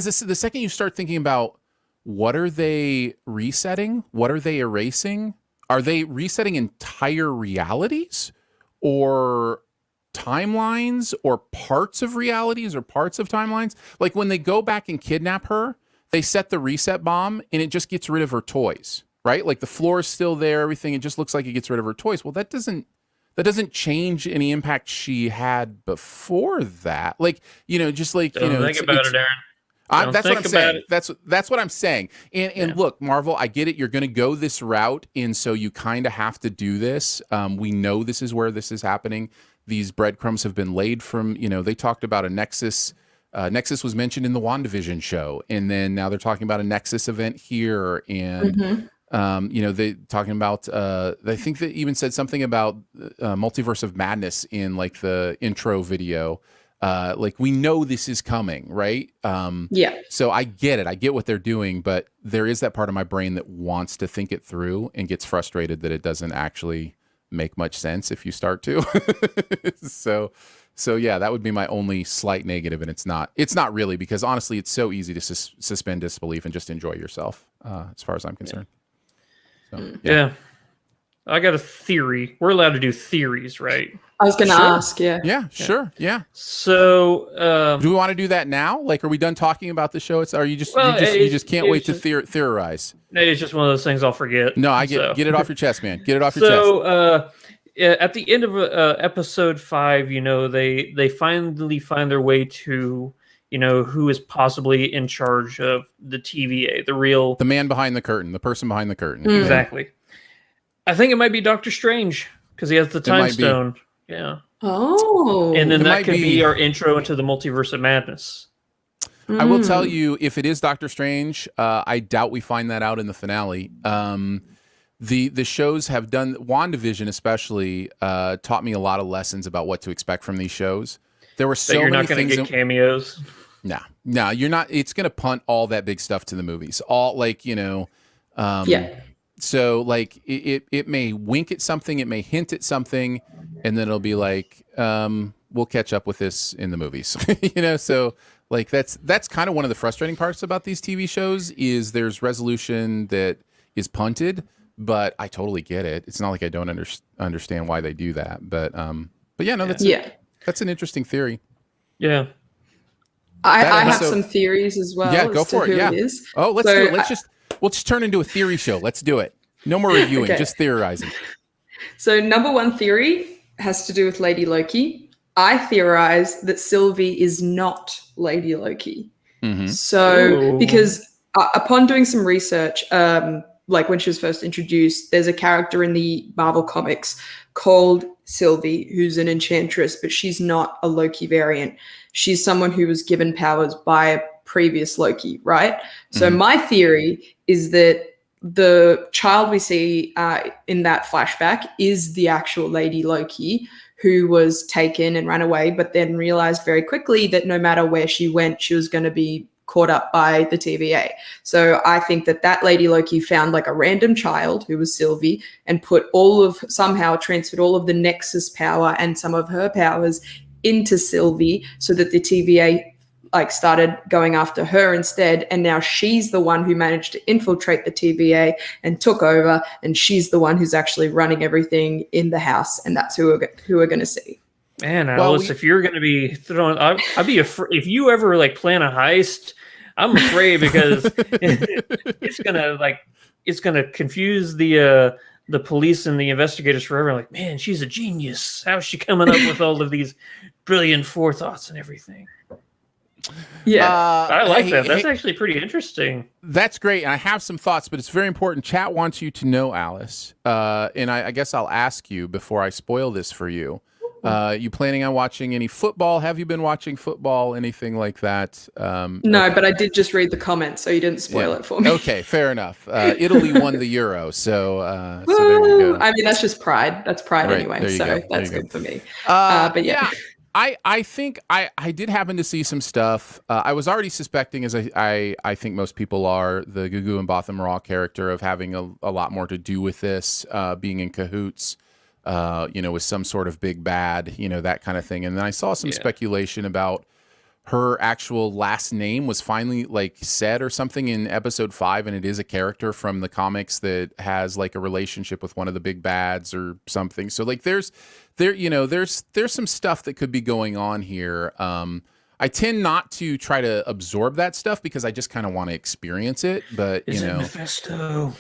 the second you start thinking about what are they resetting, what are they erasing? Are they resetting entire realities or timelines or parts of realities or parts of timelines? Like when they go back and kidnap her, they set the reset bomb and it just gets rid of her toys, right? Like the floor is still there, everything. It just looks like it gets rid of her toys. Well, that doesn't change any impact she had before that. Like, just like, think about it, Aaron. That's what I'm saying. That's what I'm saying. And look, Marvel, I get it. You're going to go this route, and so you kind of have to do this. We know this is where this is happening. These breadcrumbs have been laid from. They talked about a Nexus. Nexus was mentioned in the WandaVision show, and then now they're talking about a Nexus event here, and they talking about. I think they even said something about Multiverse of Madness in like the intro video. Like we know this is coming, right? So I get it. I get what they're doing, but there is that part of my brain that wants to think it through and gets frustrated that it doesn't actually make much sense if you start to. So yeah, that would be my only slight negative, and it's not really, because honestly, it's so easy to suspend disbelief and just enjoy yourself, as far as I'm concerned. So, yeah. I got a theory. We're allowed to do theories, right? I was going to ask, Yeah, sure, yeah. So, do we want to do that now? Like, are we done talking about the show? Are you just you just can't wait to theorize? It's just one of those things I'll forget. No, get it off your chest, man. Get it off your chest. So, at the end of episode 5, they finally find their way to, who is possibly in charge of the TVA, the man behind the curtain, the person behind the curtain. Exactly. I think it might be Doctor Strange, because he has the time stone. Yeah. Oh. And then that could be our intro into the Multiverse of Madness. I will tell you, if it is Doctor Strange, I doubt we find that out in the finale. The shows have done, WandaVision especially, taught me a lot of lessons about what to expect from these shows. There were so many things. You're not going to get cameos. No, you're not. It's going to punt all that big stuff to the movies. All like, So like it may wink at something, it may hint at something, and then it'll be like, we'll catch up with this in the movies. So like that's kind of one of the frustrating parts about these TV shows, is there's resolution that is punted, but I totally get it. It's not like I don't understand why they do that. But yeah, no, that's an interesting theory. Yeah. I have some theories as well. Yeah, go for it. Yeah. It is. Oh, let's do it. We'll just turn into a theory show. Let's do it. No more reviewing, Okay. just theorizing. So number one theory has to do with Lady Loki. I theorize that Sylvie is not Lady Loki. Mm-hmm. So, because upon doing some research, like when she was first introduced, there's a character in the Marvel comics called Sylvie, who's an enchantress, but she's not a Loki variant. She's someone who was given powers by a previous Loki, right? So my theory is that the child we see in that flashback is the actual Lady Loki, who was taken and ran away, but then realized very quickly that no matter where she went, she was going to be caught up by the TVA. So I think that Lady Loki found like a random child who was Sylvie and somehow transferred all of the Nexus power and some of her powers into Sylvie so that the TVA like started going after her instead, and now she's the one who managed to infiltrate the TVA and took over, and she's the one who's actually running everything in the house, and that's who we're going to see. Man, Alice, if you're going to be throwing, I'd be afraid if you ever like plan a heist. I'm afraid because it's gonna confuse the police and the investigators forever. Like, man, she's a genius. How's she coming up with all of these brilliant forethoughts and everything? Yeah, I like that. That's actually pretty interesting. That's great. And I have some thoughts, but it's very important. Chat wants you to know, Alice. And I guess I'll ask you before I spoil this for you. You planning on watching any football? Have you been watching football? Anything like that? No, but I did just read the comments, so you didn't spoil it for me. Okay, fair enough. Italy won the Euro, so there you go. I mean, that's just pride. That's pride Right, anyway, so that's good for me. But yeah. I think I did happen to see some stuff. I was already suspecting, as I think most people are, the Gugu and Botham Raw character of having a lot more to do with this, being in cahoots, with some sort of big bad, that kind of thing. And then I saw some speculation about her actual last name was finally like said or something in episode 5, and it is a character from the comics that has like a relationship with one of the big bads or something. So like there's some stuff that could be going on here. I tend not to try to absorb that stuff because I just kind of want to experience it. But is it Mephisto?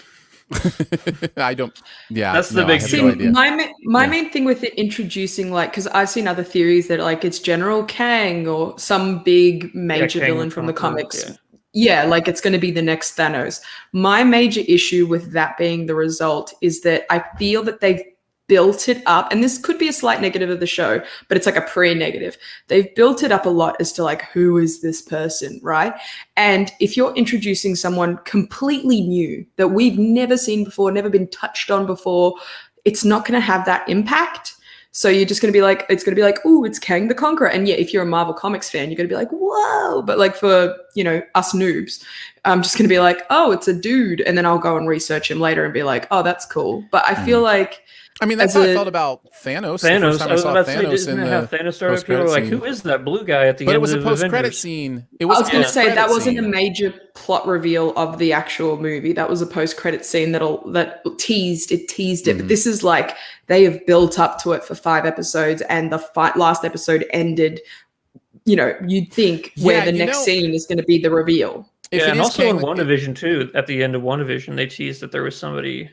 I don't. Yeah, that's the big thing. My main thing with it introducing, like, because I've seen other theories that like it's General Kang or some big major villain from the comics. Yeah, like it's going to be the next Thanos. My major issue with that being the result is that I feel that they've built it up, and this could be a slight negative of the show, but it's like a pre-negative. They've built it up a lot as to like, who is this person, right? And if you're introducing someone completely new that we've never seen before, never been touched on before, it's not going to have that impact. So you're just going to be like, it's going to be like, ooh, it's Kang the Conqueror. And yeah, if you're a Marvel Comics fan, you're going to be like, whoa. But like for, us noobs, I'm just going to be like, oh, it's a dude. And then I'll go and research him later and be like, oh, that's cool. But I feel like, I mean, that's how I felt about Thanos. I was about to say, Thanos didn't have Thanos started? People were like, who is that blue guy at the end? But it was a post-credit post-credit scene. I was going to say that wasn't a major plot reveal of the actual movie. That was a post-credit scene that teased it. But this is like they have built up to it for 5 episodes, and the last episode ended. You'd think where the next scene is going to be the reveal. And also in WandaVision too. At the end of WandaVision, they teased that there was somebody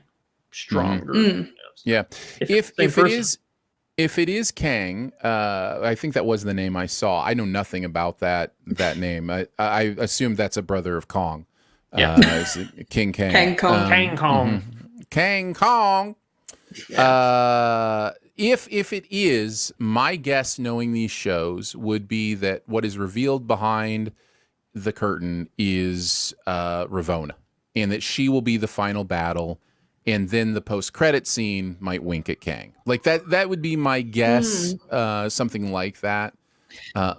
stronger. Yeah, if it is Kang, I think that was the name I saw. I know nothing about that name. I assume that's a brother of Kong. King Kang. Kang Kong. Kang Kong. Kang Kong. If it is, my guess, knowing these shows, would be that what is revealed behind the curtain is Ravonna, and that she will be the final battle. And then the post-credit scene might wink at Kang. Like that would be my guess, something like that. I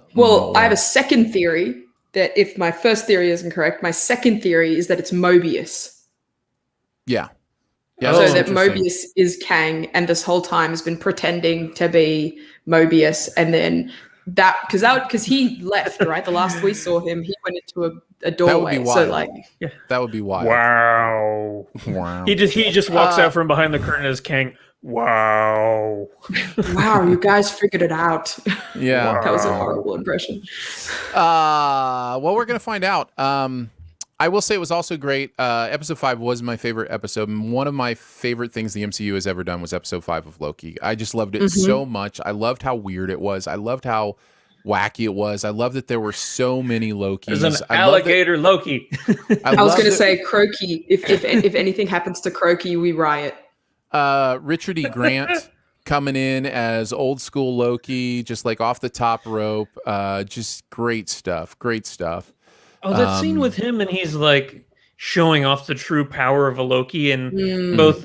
have a second theory that if my first theory isn't correct, my second theory is that it's Mobius. Yeah. So that Mobius is Kang, and this whole time has been pretending to be Mobius, and then because he left, right? The last we saw him, he went into a doorway. That would be wild. So like, that would be wild. Wow. He just walks out from behind the curtain as Kang. Wow. Wow, you guys figured it out. Yeah. That was a horrible impression. Well, we're gonna find out. I will say it was also great. Episode 5 was my favorite episode. And one of my favorite things the MCU has ever done was episode 5 of Loki. I just loved it so much. I loved how weird it was. I loved how wacky it was. I loved that there were so many Lokis. There's an alligator Loki. I was going to say Crokey. If anything happens to Crokey, we riot. Richard E. Grant coming in as old school Loki, just like off the top rope. Just great stuff. Great stuff. Oh, that scene with him and he's like showing off the true power of a Loki, and both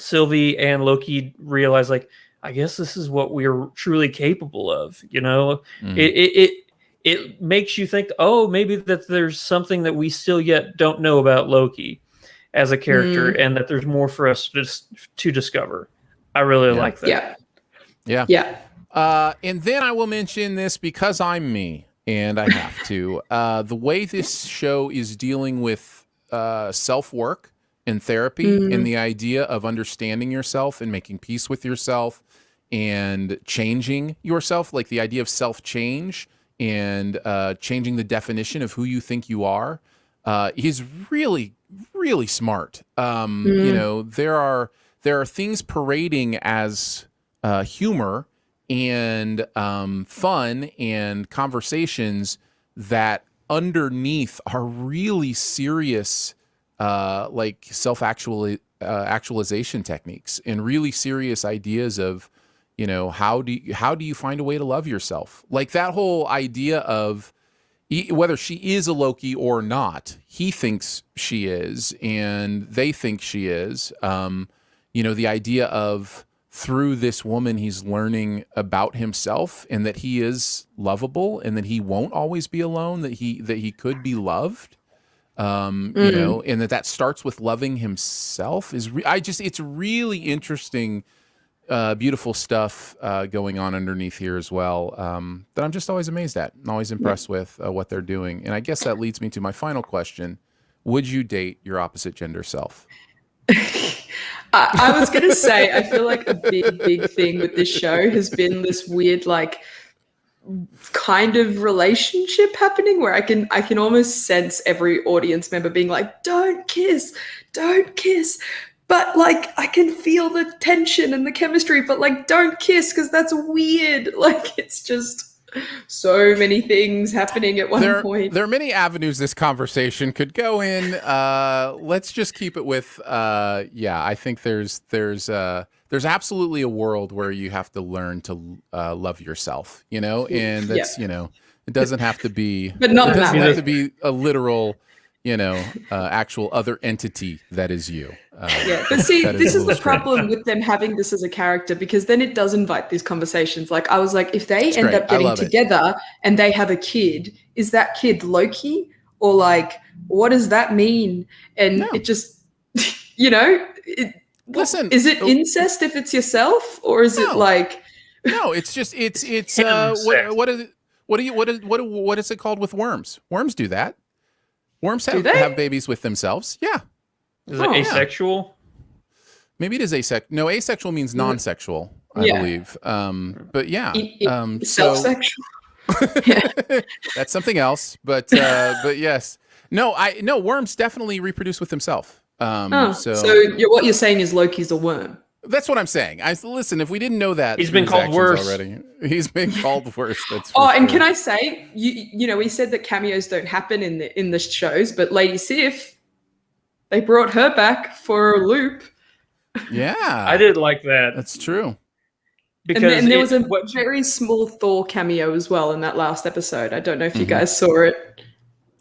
Sylvie and Loki realize, like, I guess this is what we're truly capable of. You know, it makes you think, oh, maybe that there's something that we still yet don't know about Loki as a character, and that there's more for us to discover. I really like that. Yeah. And then I will mention this because I'm me. And I have to. The way this show is dealing with self-work and therapy and the idea of understanding yourself and making peace with yourself and changing yourself, like the idea of self-change and changing the definition of who you think you are, is really, really smart. You know, there are things parading as humor and fun and conversations that underneath are really serious, like actualization techniques and really serious ideas of, you know, how do you find a way to love yourself? Like that whole idea of whether she is a Loki or not, he thinks she is, and they think she is. You know, the idea of through this woman, he's learning about himself and that he is lovable and that he won't always be alone, that he could be loved, you know, and that starts with loving himself it's really interesting, beautiful stuff going on underneath here as well, that I'm just always amazed at and always impressed with what they're doing. And I guess that leads me to my final question. Would you date your opposite gender self? I was going to say, I feel like a big thing with this show has been this weird, like, kind of relationship happening where I can almost sense every audience member being like, don't kiss. But, like, I can feel the tension and the chemistry, but, like, don't kiss because that's weird. Like, it's just so many things happening at one point. There are many avenues this conversation could go in. Let's just keep it with, I think there's absolutely a world where you have to learn to love yourself, you know, and that's, you know, it doesn't have to be, but not it doesn't that have way. to be a literal, you know, actual other entity that is you. But see, this is the problem with them having this as a character, because then it does invite these conversations. Like, I was like, if they end up getting together and they have a kid, is that kid Loki? Or, like, what does that mean? And it just, you know, listen, is it incest if it's yourself, or is it like? No, it's just what is it called with worms? Worms do that. Worms have babies with themselves. Yeah. Is it asexual? Maybe it is asexual. No, asexual means non-sexual, I believe. But yeah. Self-sexual. That's something else. But yes. No, worms definitely reproduce with themselves. So what you're saying is Loki's a worm. That's what I'm saying. Listen, if we didn't know that, he's been called worse already. He's been called worse. That's and can I say, you know, we said that cameos don't happen in the shows, but Lady Sif, they brought her back for a loop. Yeah, I did like that. That's true. Because there was a very small Thor cameo as well in that last episode. I don't know if you guys saw it.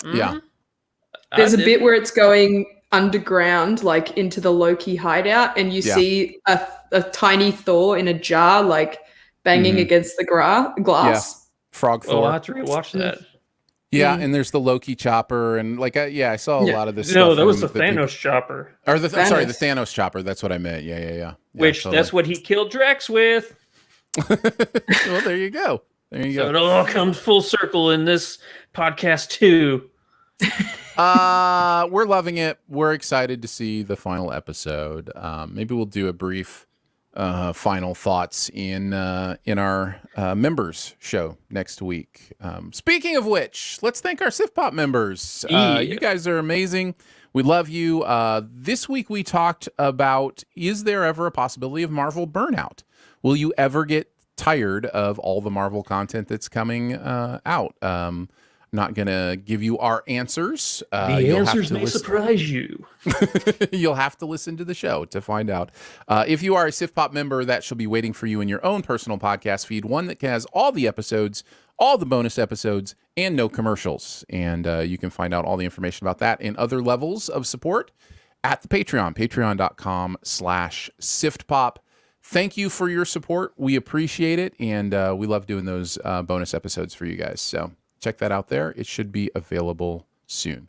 Yeah, there's a bit where it's going underground, like into the Loki hideout, and you see a tiny Thor in a jar, like banging against the glass. Frog Thor. I'll have to rewatch that. Yeah, and there's the Loki chopper, and like, I saw a lot of this. No, that was the Thanos chopper. Or the Thanos chopper. That's what I meant. Yeah. Which that's what he killed Drax with. Well, there you go. So it all comes full circle in this podcast too. We're loving it. We're excited to see the final episode. Maybe we'll do a brief final thoughts in our members show next week. Speaking of which, let's thank our Sif Pop members. You guys are amazing. We love you. This week we talked about, is there ever a possibility of Marvel burnout? Will you ever get tired of all the Marvel content that's coming out? Not going to give you our answers. The answers may surprise you. You'll have to listen to the show to find out. If you are a Sif Pop member, that shall be waiting for you in your own personal podcast feed, one that has all the episodes, all the bonus episodes, and no commercials. And you can find out all the information about that and other levels of support at the Patreon, patreon.com/SiftPop. Thank you for your support. We appreciate it, and we love doing those bonus episodes for you guys. So check that out there. It should be available soon.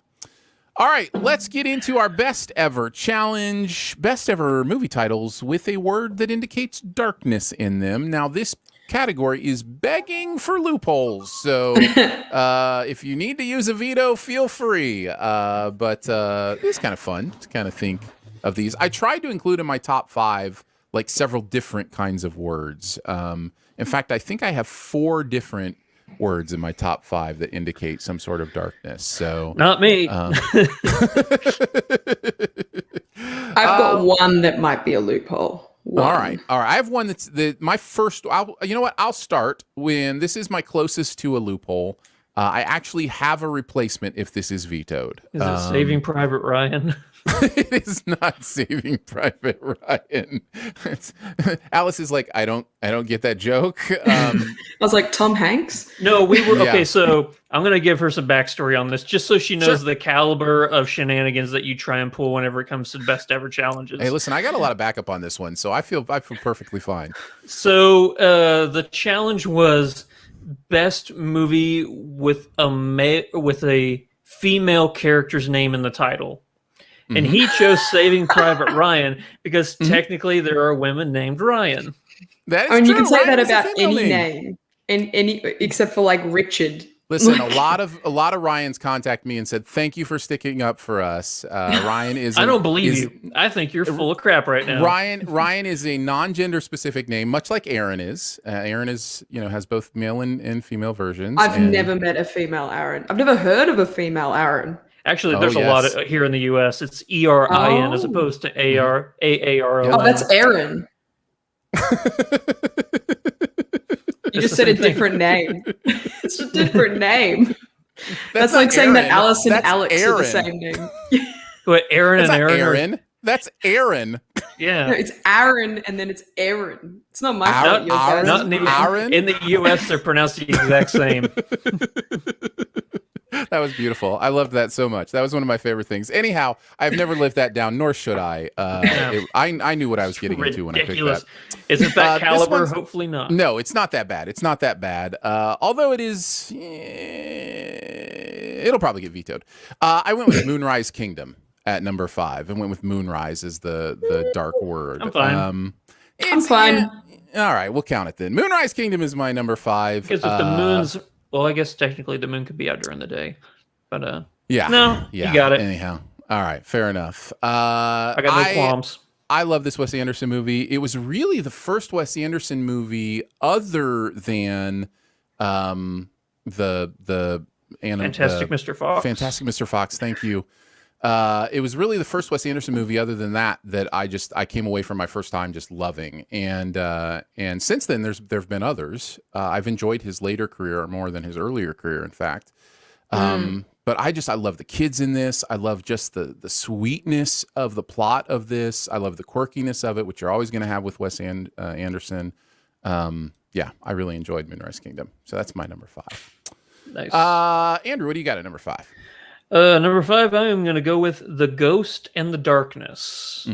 All right, let's get into our best ever challenge, best ever movie titles with a word that indicates darkness in them. Now, this category is begging for loopholes. So if you need to use a veto, feel free. But it's kind of fun to kind of think of these. I tried to include in my top 5 like several different kinds of words. In fact, I think I have 4 different words in my top 5 that indicate some sort of darkness. So not me. I've got one that might be a loophole. All right. I have one that's my first. You know what? I'll start when this is my closest to a loophole. I actually have a replacement if this is vetoed. Is it Saving Private Ryan? It is not Saving Private Ryan. Alice is like, I don't get that joke. I was like, Tom Hanks? No, we were okay. So I'm gonna give her some backstory on this, just so she knows the caliber of shenanigans that you try and pull whenever it comes to best ever challenges. Hey, listen, I got a lot of backup on this one, so I feel perfectly fine. So the challenge was best movie with a female character's name in the title. And he chose Saving Private Ryan because technically there are women named Ryan. That is I mean, true. you can say Ryan that is a about female any name, any except for like Richard. Listen, a lot of Ryans contact me and said, "Thank you for sticking up for us." Ryan is. I don't believe you. I think you're full of crap right now. Ryan is a non-gender specific name, much like Aaron is. Aaron is, has both male and female versions. I've never met a female Aaron. I've never heard of a female Aaron. Actually, there's a lot of, here in the U.S. It's ERIN as opposed to AARON. Oh, that's Aaron. You just said a different name. It's a different name. That's like saying that Alice and Alex are the same name. What, Aaron and Aaron? Aaron. That's Aaron. Yeah. No, it's Aaron and then it's Aaron. It's not my fault. Aaron? In the U.S., they're pronounced the exact same. That was beautiful. I loved that so much. That was one of my favorite things. Anyhow, I've never lived that down, nor should I. I knew what I was getting into when I picked that. Isn't that caliber? Hopefully not. No, it's not that bad. It's not that bad. Although it is, it'll probably get vetoed. I went with Moonrise Kingdom at number 5 and went with Moonrise as the dark word. I'm fine. I'm fine. All right, we'll count it then. Moonrise Kingdom is my number 5. Because if the moon's... Well, I guess technically the moon could be out during the day, but you got it. Anyhow, all right, fair enough. I got no qualms. I love this Wes Anderson movie. It was really the first Wes Anderson movie other than the Fantastic Mr. Fox. Fantastic Mr. Fox. Thank you. It was really the first Wes Anderson movie other than that I came away from my first time just loving. And since then there've been others. I've enjoyed his later career more than his earlier career, in fact. But I love the kids in this. I love just the sweetness of the plot of this. I love the quirkiness of it, which you're always going to have with Wes Anderson. Yeah, I really enjoyed Moonrise Kingdom. So that's my number 5. Nice. Andrew, what do you got at number 5? Number 5, I am going to go with The Ghost and the Darkness.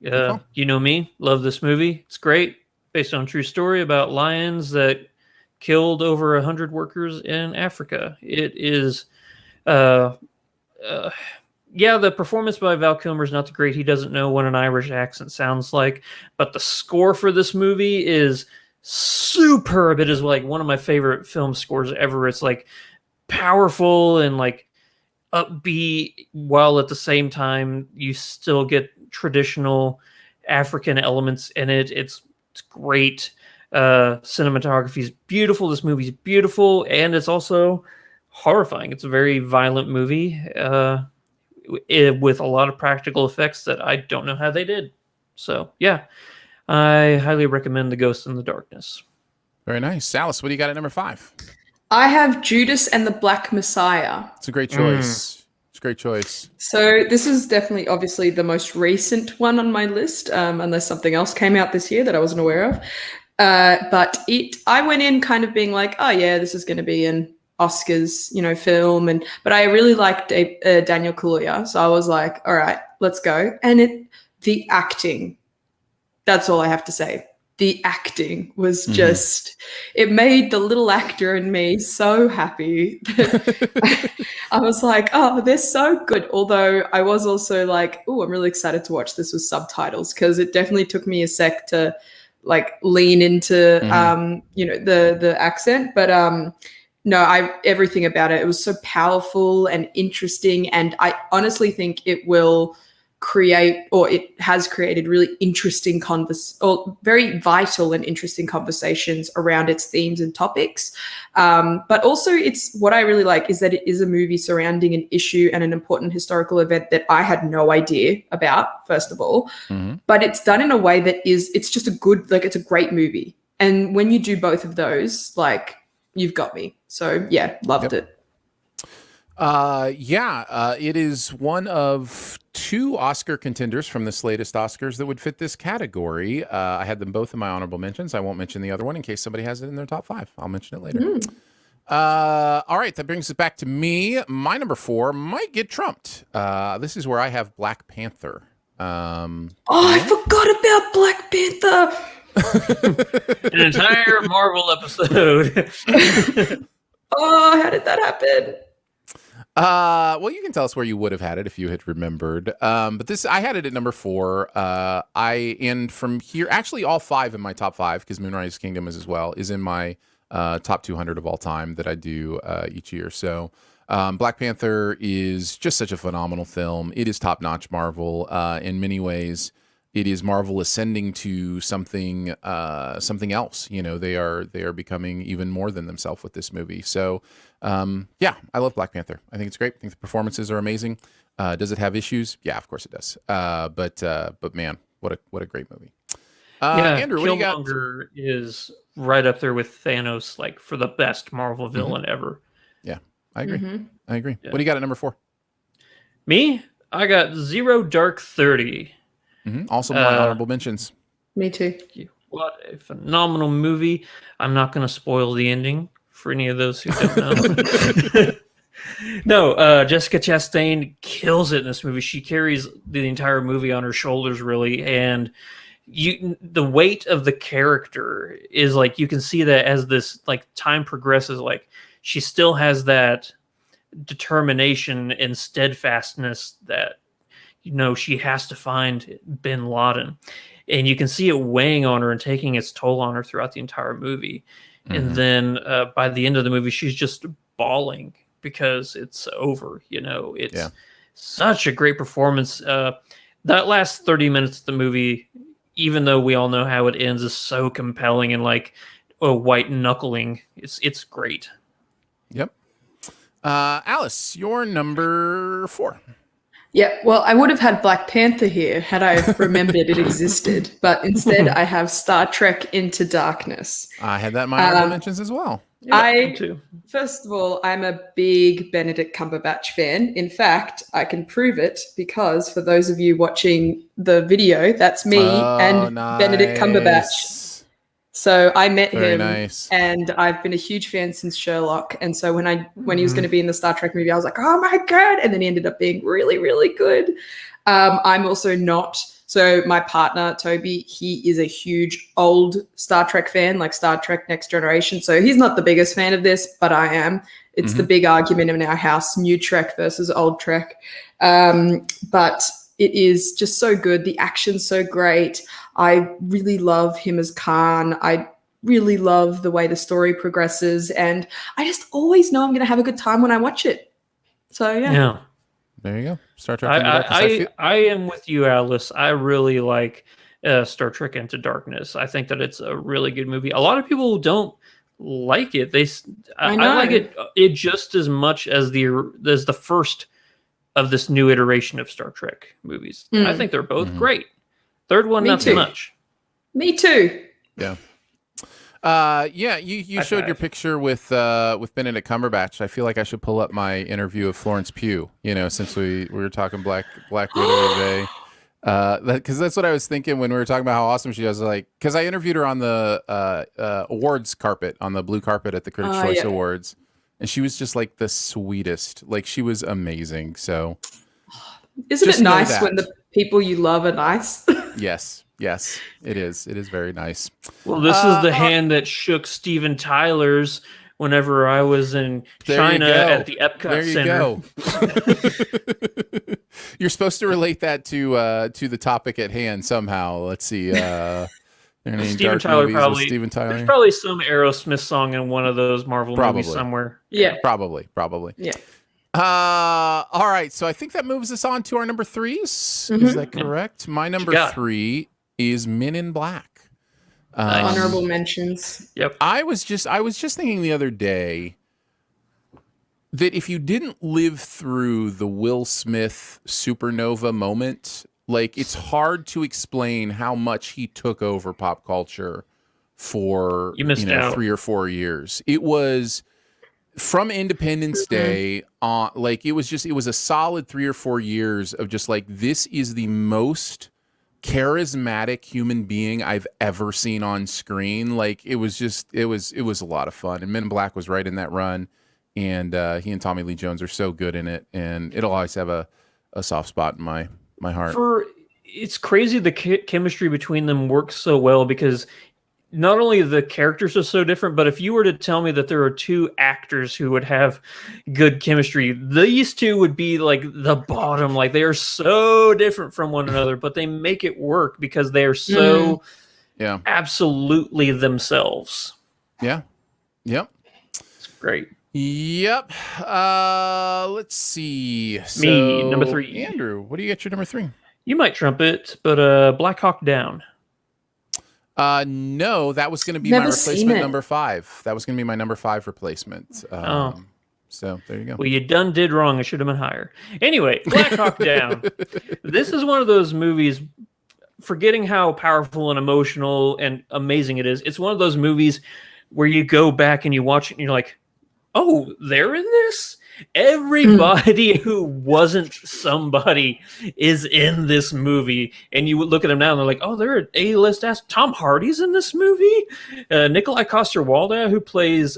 You know me, love this movie. It's great, based on a true story about lions that killed over 100 workers in Africa. It is, the performance by Val Kilmer is not the great. He doesn't know what an Irish accent sounds like, but the score for this movie is superb. It is like one of my favorite film scores ever. It's like powerful and like upbeat, while at the same time you still get traditional African elements in it. It's great. Cinematography is beautiful. This movie's beautiful, and it's also horrifying. It's a very violent movie with a lot of practical effects that I don't know how they did. So yeah, I highly recommend The Ghost in the Darkness. Very nice. Alice, what do you got at number 5? I have Judas and the Black Messiah. It's a great choice. It's a great choice. So this is definitely, obviously, the most recent one on my list, unless something else came out this year that I wasn't aware of. But I went in kind of being like, oh yeah, this is going to be an Oscars, film, but I really liked Daniel Kaluuya, so I was like, all right, let's go. And the acting, that's all I have to say. The acting was just, it made the little actor in me so happy. I was like, oh, they're so good. Although I was also like, oh, I'm really excited to watch this with subtitles, because it definitely took me a sec to like lean into, the accent. But no, everything about it was so powerful and interesting. And I honestly think it will create, or it has created, really interesting or very vital and interesting conversations around its themes and topics. But also, it's what I really like is that it is a movie surrounding an issue and an important historical event that I had no idea about, first of all. But it's done in a way that it's just it's a great movie. And when you do both of those, like, you've got me. So yeah, loved it. It is one of 2 Oscar contenders from this latest Oscars that would fit this category. I had them both in my honorable mentions. I won't mention the other one in case somebody has it in their top 5. I'll mention it later. All right, that brings us back to me. My number 4 might get trumped. This is where I have Black Panther. I forgot about Black Panther. An entire Marvel episode. Oh, how did that happen? Well, you can tell us where you would have had it if you had remembered. But I had it at number 4. And from here, actually all 5 in my top 5, because Moonrise Kingdom is in my top 200 of all time that I do each year. So Black Panther is just such a phenomenal film. It is top-notch Marvel in many ways. It is Marvel ascending to something else. They are becoming even more than themselves with this movie. So, I love Black Panther. I think it's great. I think the performances are amazing. Does it have issues? Yeah, of course it does. But man, what a great movie. Andrew, what do you got? Killmonger is right up there with Thanos, like, for the best Marvel villain ever. Yeah, I agree. I agree. Yeah. What do you got at number 4? Me? I got Zero Dark 30. Also my honorable mentions. Me too. What a phenomenal movie. I'm not going to spoil the ending for any of those who don't know. No, Jessica Chastain kills it in this movie. She carries the entire movie on her shoulders, really. And the weight of the character is like, you can see that as this like time progresses, like she still has that determination and steadfastness that, she has to find Bin Laden. And you can see it weighing on her and taking its toll on her throughout the entire movie. And then by the end of the movie, she's just bawling because it's over. It's such a great performance. That last 30 minutes of the movie, even though we all know how it ends, is so compelling and like white knuckling. It's great. Yep. Alice, your number 4. Yeah, well, I would have had Black Panther here had I remembered it existed, but instead I have Star Trek Into Darkness. I had that in my honorable mentions as well. Yeah, too. First of all, I'm a big Benedict Cumberbatch fan. In fact, I can prove it because for those of you watching the video, that's me and Benedict Cumberbatch. So I met him, and I've been a huge fan since Sherlock. And so when he was going to be in the Star Trek movie, I was like, oh my God. And then he ended up being really, really good. I'm also not. So my partner, Toby, he is a huge old Star Trek fan, like Star Trek Next Generation. So he's not the biggest fan of this, but I am. It's the big argument in our house, new Trek versus old Trek. But it is just so good. The action's so great. I really love him as Khan. I really love the way the story progresses. And I just always know I'm going to have a good time when I watch it. So, yeah. There you go. Star Trek. I am with you, Alice. I really like Star Trek Into Darkness. I think that it's a really good movie. A lot of people don't like it. I like it just as much as the first of this new iteration of Star Trek movies. I think they're both great. Third one, not so much. Me too. Yeah. You showed your picture with Benedict Cumberbatch. I feel like I should pull up my interview of Florence Pugh, since we were talking Black Widow today. Because that's what I was thinking when we were talking about how awesome she was. Like, because I interviewed her on the awards carpet, on the blue carpet at the Critics' Choice Awards, and she was just like the sweetest. Like, she was amazing. So, isn't it nice when the people you love are nice? Yes, it is. It is very nice. Well, this is the hand that shook Steven Tyler's whenever I was in China at the Epcot Center. Go. You're supposed to relate that to the topic at hand somehow. Let's see. Steven Tyler probably. Steven Tyler. There's probably some Aerosmith song in one of those Marvel movies somewhere. Yeah, probably. Yeah. All right. So I think that moves us on to our number threes. Is that correct? My number 3 is Men in Black. Honorable mentions. Yep. I was just thinking the other day that if you didn't live through the Will Smith supernova moment, like, it's hard to explain how much he took over pop culture for 3 or 4 years. It was from Independence Day on, like, it was a solid 3 or 4 years of just like, this is the most charismatic human being I've ever seen on screen. Like, it was a lot of fun, and Men in Black was right in that run, and he and Tommy Lee Jones are so good in it, and it'll always have a soft spot in my heart. It's crazy the chemistry between them works so well, because not only the characters are so different, but if you were to tell me that there are two actors who would have good chemistry, these two would be like the bottom. Like, they are so different from one another, but they make it work because they are so absolutely themselves. Yeah. Yep. It's great. Yep. Let's see. Me, number 3. Andrew, what do you get your number 3? You might trump it, but Black Hawk Down. No, that was going to be my replacement number 5. That was going to be my number 5 replacement. So there you go. Well, you did wrong. It should have been higher. Anyway, Black Hawk Down. This is one of those movies, forgetting how powerful and emotional and amazing it is. It's one of those movies where you go back and you watch it and you're like, oh, they're in this? Everybody who wasn't somebody is in this movie, and you would look at them now and they're like, oh, they're an A-list ass. Tom Hardy's in this movie. Nikolai Coster-Waldau, who plays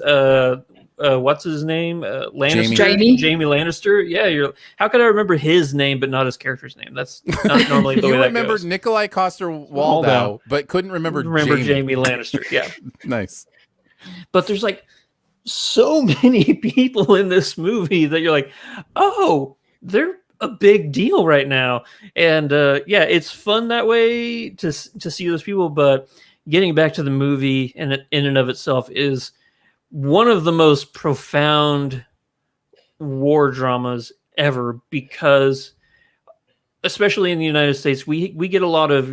what's his name, Lannister, Jamie Lannister. Yeah, how could I remember his name but not his character's name? That's not normally the way that goes. You remembered Nikolai Coster-Waldau, but couldn't remember Jamie Lannister. Yeah, nice. But there's like so many people in this movie that you're like, oh, they're a big deal right now. And it's fun that way to see those people. But getting back to the movie in and of itself is one of the most profound war dramas ever, because especially in the United States, we get a lot of,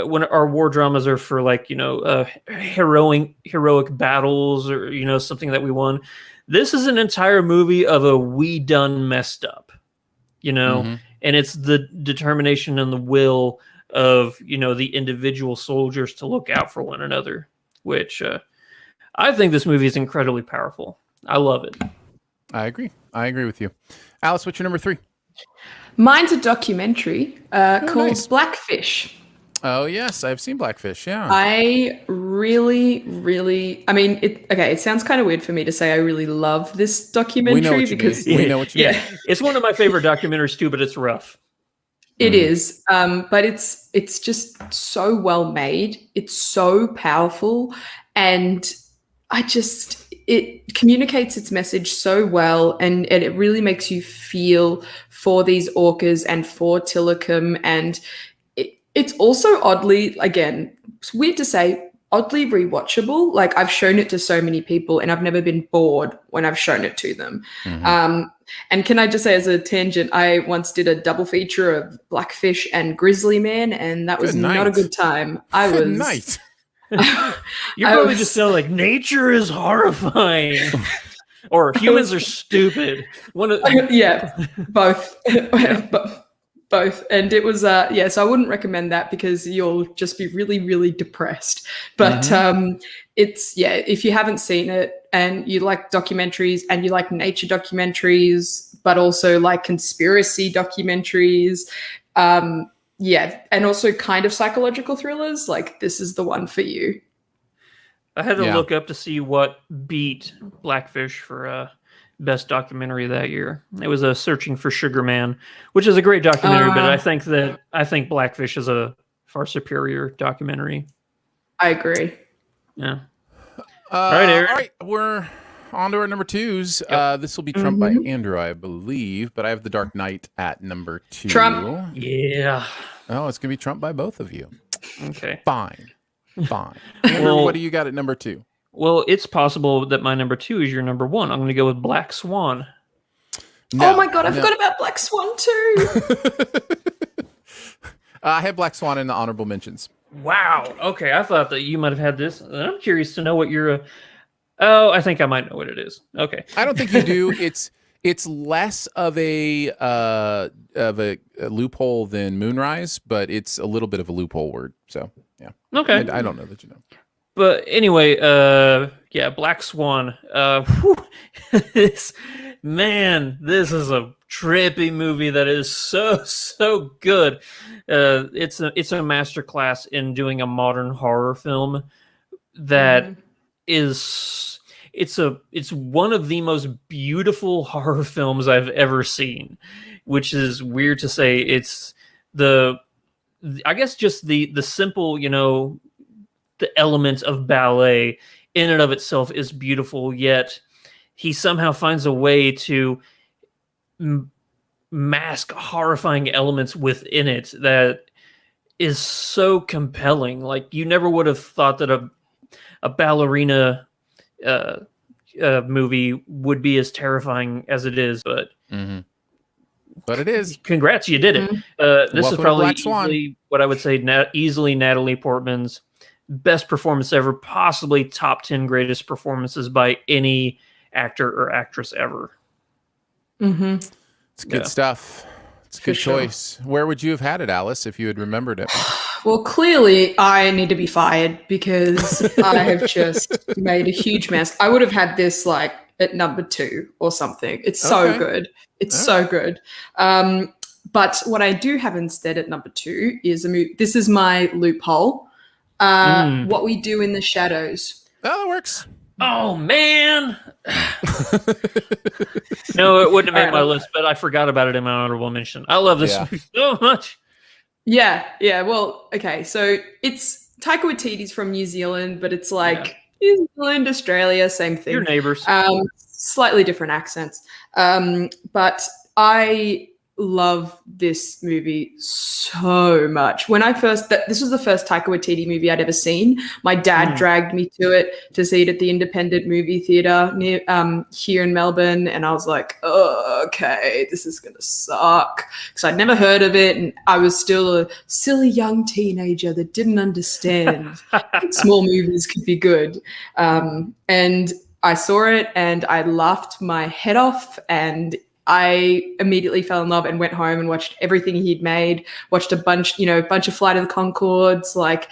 when our war dramas are for heroic battles or, something that we won. This is an entire movie of a we done messed up, and it's the determination and the will of, the individual soldiers to look out for one another, which I think this movie is incredibly powerful. I love it. I agree with you. Alice, what's your number 3? Mine's a documentary called Blackfish. Oh, yes. I've seen Blackfish. Yeah. I really, really, it sounds kind of weird for me to say I really love this documentary because we know what you mean. It's one of my favorite documentaries too, but it's rough. It is. But it's just so well made. It's so powerful. And it communicates its message so well. And it really makes you feel for these orcas and for Tillicum. And it's also oddly, again, it's weird to say, oddly rewatchable. Like, I've shown it to so many people and I've never been bored when I've shown it to them. And can I just say, as a tangent, I once did a double feature of Blackfish and Grizzly Man, and that was not a good time. I Good was. night. You probably just sound like nature is horrifying, or humans are stupid. Yeah, both. Both. And it was so I wouldn't recommend that because you'll just be really, really depressed. But it's if you haven't seen it and you like documentaries and you like nature documentaries, but also like conspiracy documentaries, and also kind of psychological thrillers, like this is the one for you. I had to look up to see what beat Blackfish for best documentary that year. It was a Searching for Sugar Man, which is a great documentary, but I think Blackfish is a far superior documentary. I agree. Yeah. All right, Eric. All right, we're on to our number 2s. Yep. This will be trumped by Andrew, I believe, but I have The Dark Knight at number 2. Trump. Yeah. Oh, it's gonna be trumped by both of you. Okay. Fine. Andrew, what do you got at number 2? Well, it's possible that my number 2 is your number 1. I'm going to go with Black Swan. No, oh my God, I forgot about Black Swan too. I had Black Swan in the honorable mentions. Wow. Okay, I thought that you might have had this. I'm curious to know what your. Oh, I think I might know what it is. Okay. I don't think you do. It's less of a loophole than Moonrise, but it's a little bit of a loophole word. So yeah. Okay. I don't know that you know. But anyway, Black Swan. This is a trippy movie that is so good. It's a masterclass in doing a modern horror film that is it's one of the most beautiful horror films I've ever seen, which is weird to say. It's I guess just the simple, the element of ballet in and of itself is beautiful, yet he somehow finds a way to mask horrifying elements within it that is so compelling. Like, you never would have thought that a ballerina movie would be as terrifying as it is, but it is. Congrats, you did it. This is probably easily what I would say easily Natalie Portman's best performance ever, possibly top 10 greatest performances by any actor or actress ever. It's good stuff. It's a good choice. Where would you have had it, Alice, if you had remembered it? Well, clearly I need to be fired because I have just made a huge mess. I would have had this like at number 2 or something. It's so good. It's so good. But what I do have instead at number 2 is a movie. This is my loophole. What We Do in the Shadows. Oh, that works. Oh, man. No, it wouldn't have made my list, but I forgot about it in my honorable mention. I love this movie so much. Yeah. Well, okay. So it's Taika Waititi's from New Zealand, but it's like New Zealand, Australia, same thing. Your neighbors. Slightly different accents. But I love this movie so much. When I this was the first Taika Waititi movie I'd ever seen. My dad dragged me to see it at the Independent Movie Theatre near here in Melbourne, and I was like, oh, okay, this is gonna suck, because I'd never heard of it, and I was still a silly young teenager that didn't understand small movies could be good. And I saw it and I laughed my head off, and I immediately fell in love and went home and watched everything he'd made, watched a bunch of Flight of the Conchords. Like,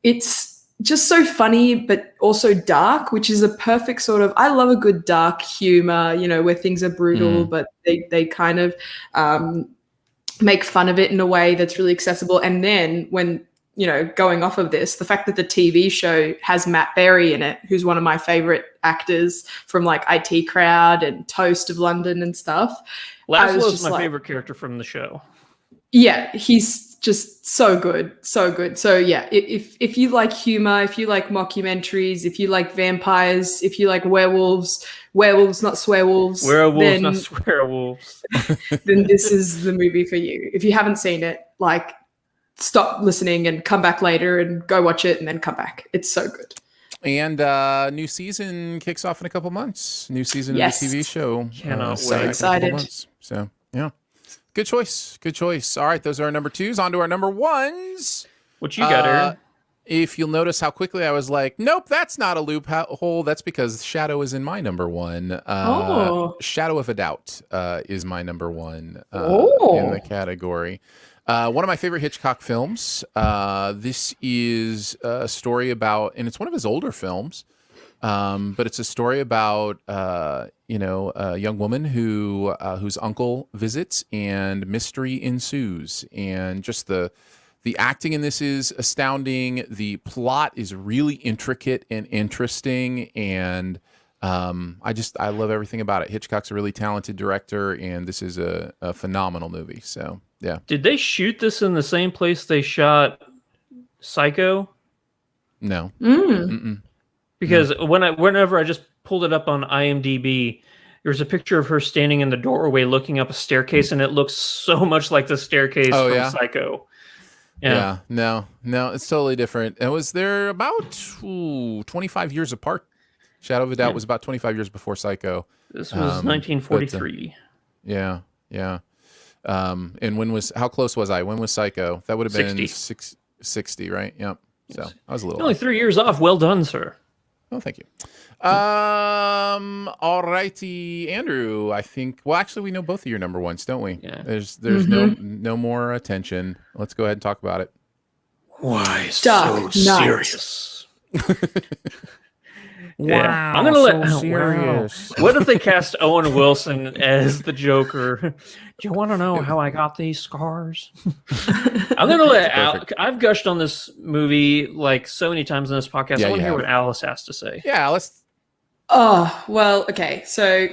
it's just so funny, but also dark, which is a perfect sort of, I love a good dark humor, where things are brutal, but they kind of make fun of it in a way that's really accessible. And then when, going off of this, the fact that the TV show has Matt Berry in it, who's one of my favorite actors from like IT Crowd and Toast of London and stuff. Laszlo's my favorite character from the show. Yeah, he's just so good. So yeah, if you like humor, if you like mockumentaries, if you like vampires, if you like werewolves not swearwolves, not swearwolves, then this is the movie for you. If you haven't seen it, like, stop listening and come back later and go watch it and then come back. It's so good. And new season kicks off in a couple months. New season Yes. of the TV show. Cannot So wait. back in a couple excited. months. So, yeah. Good choice. Good choice. All right, those are our number 2s. On to our number 1s. What you got, Aaron? If you'll notice how quickly I was like, nope, that's not a loophole. That's because Shadow is in my number 1. Shadow of a Doubt is my number 1 in the category. One of my favorite Hitchcock films. This is a story about, and it's one of his older films, but it's a story about, a young woman whose uncle visits and mystery ensues. And just the acting in this is astounding. The plot is really intricate and interesting. And I love everything about it. Hitchcock's a really talented director, and this is a phenomenal movie. So, yeah. Did they shoot this in the same place they shot Psycho? No. Because whenever I just pulled it up on IMDb, there's a picture of her standing in the doorway looking up a staircase, and it looks so much like the staircase from Psycho. Yeah. No, it's totally different. It was they're about 25 years apart. Shadow of a Doubt was about 25 years before Psycho. This was 1943. Yeah. And how close was I? When was Psycho? That would have been 60, right? Yep. So I was a little only 3 years off. Well done, sir. Oh, thank you. All righty, Andrew. I think. Well, actually, we know both of your number 1s, don't we? Yeah. There's no more attention. Let's go ahead and talk about it. Why Dark so Knight. serious? Wow, I'm gonna let. serious. Wow. What if they cast Owen Wilson as the Joker? Do you want to know how I got these scars? I'm gonna let. I've gushed on this movie like so many times in this podcast. I want to hear what Alice has to say. Yeah, Alice. Oh, well, okay. So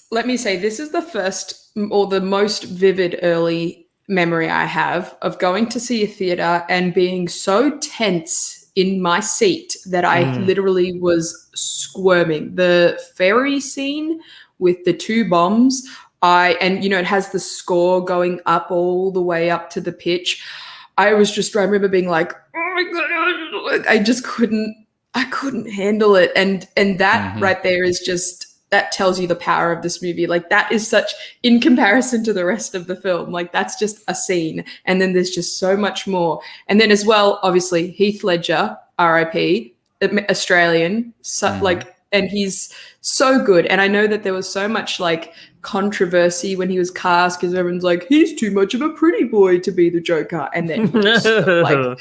let me say this is the first or the most vivid early memory I have of going to see a theater and being so tense in my seat that I literally was squirming. The ferry scene with the 2 bombs, it has the score going up all the way up to the pitch. I remember being like, oh my God, I couldn't handle it. And that right there is just, that tells you the power of this movie. Like, that is such, in comparison to the rest of the film, like, that's just a scene. And then there's just so much more. And then as well, obviously, Heath Ledger, RIP, Australian, and he's so good. And I know that there was so much like controversy when he was cast because everyone's like, he's too much of a pretty boy to be the Joker. And then and then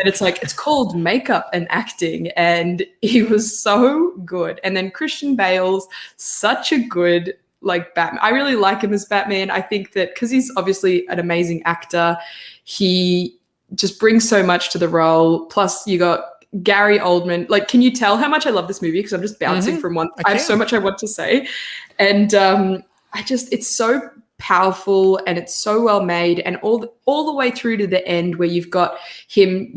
it's like, it's called makeup and acting. And he was so good. And then Christian Bale's such a good Batman. I really like him as Batman. I think that because he's obviously an amazing actor, he just brings so much to the role. Plus you got Gary Oldman. Like, can you tell how much I love this movie? Because I'm just bouncing from one. I have so much I want to say. And it's so powerful and it's so well made. And all the way through to the end where you've got him,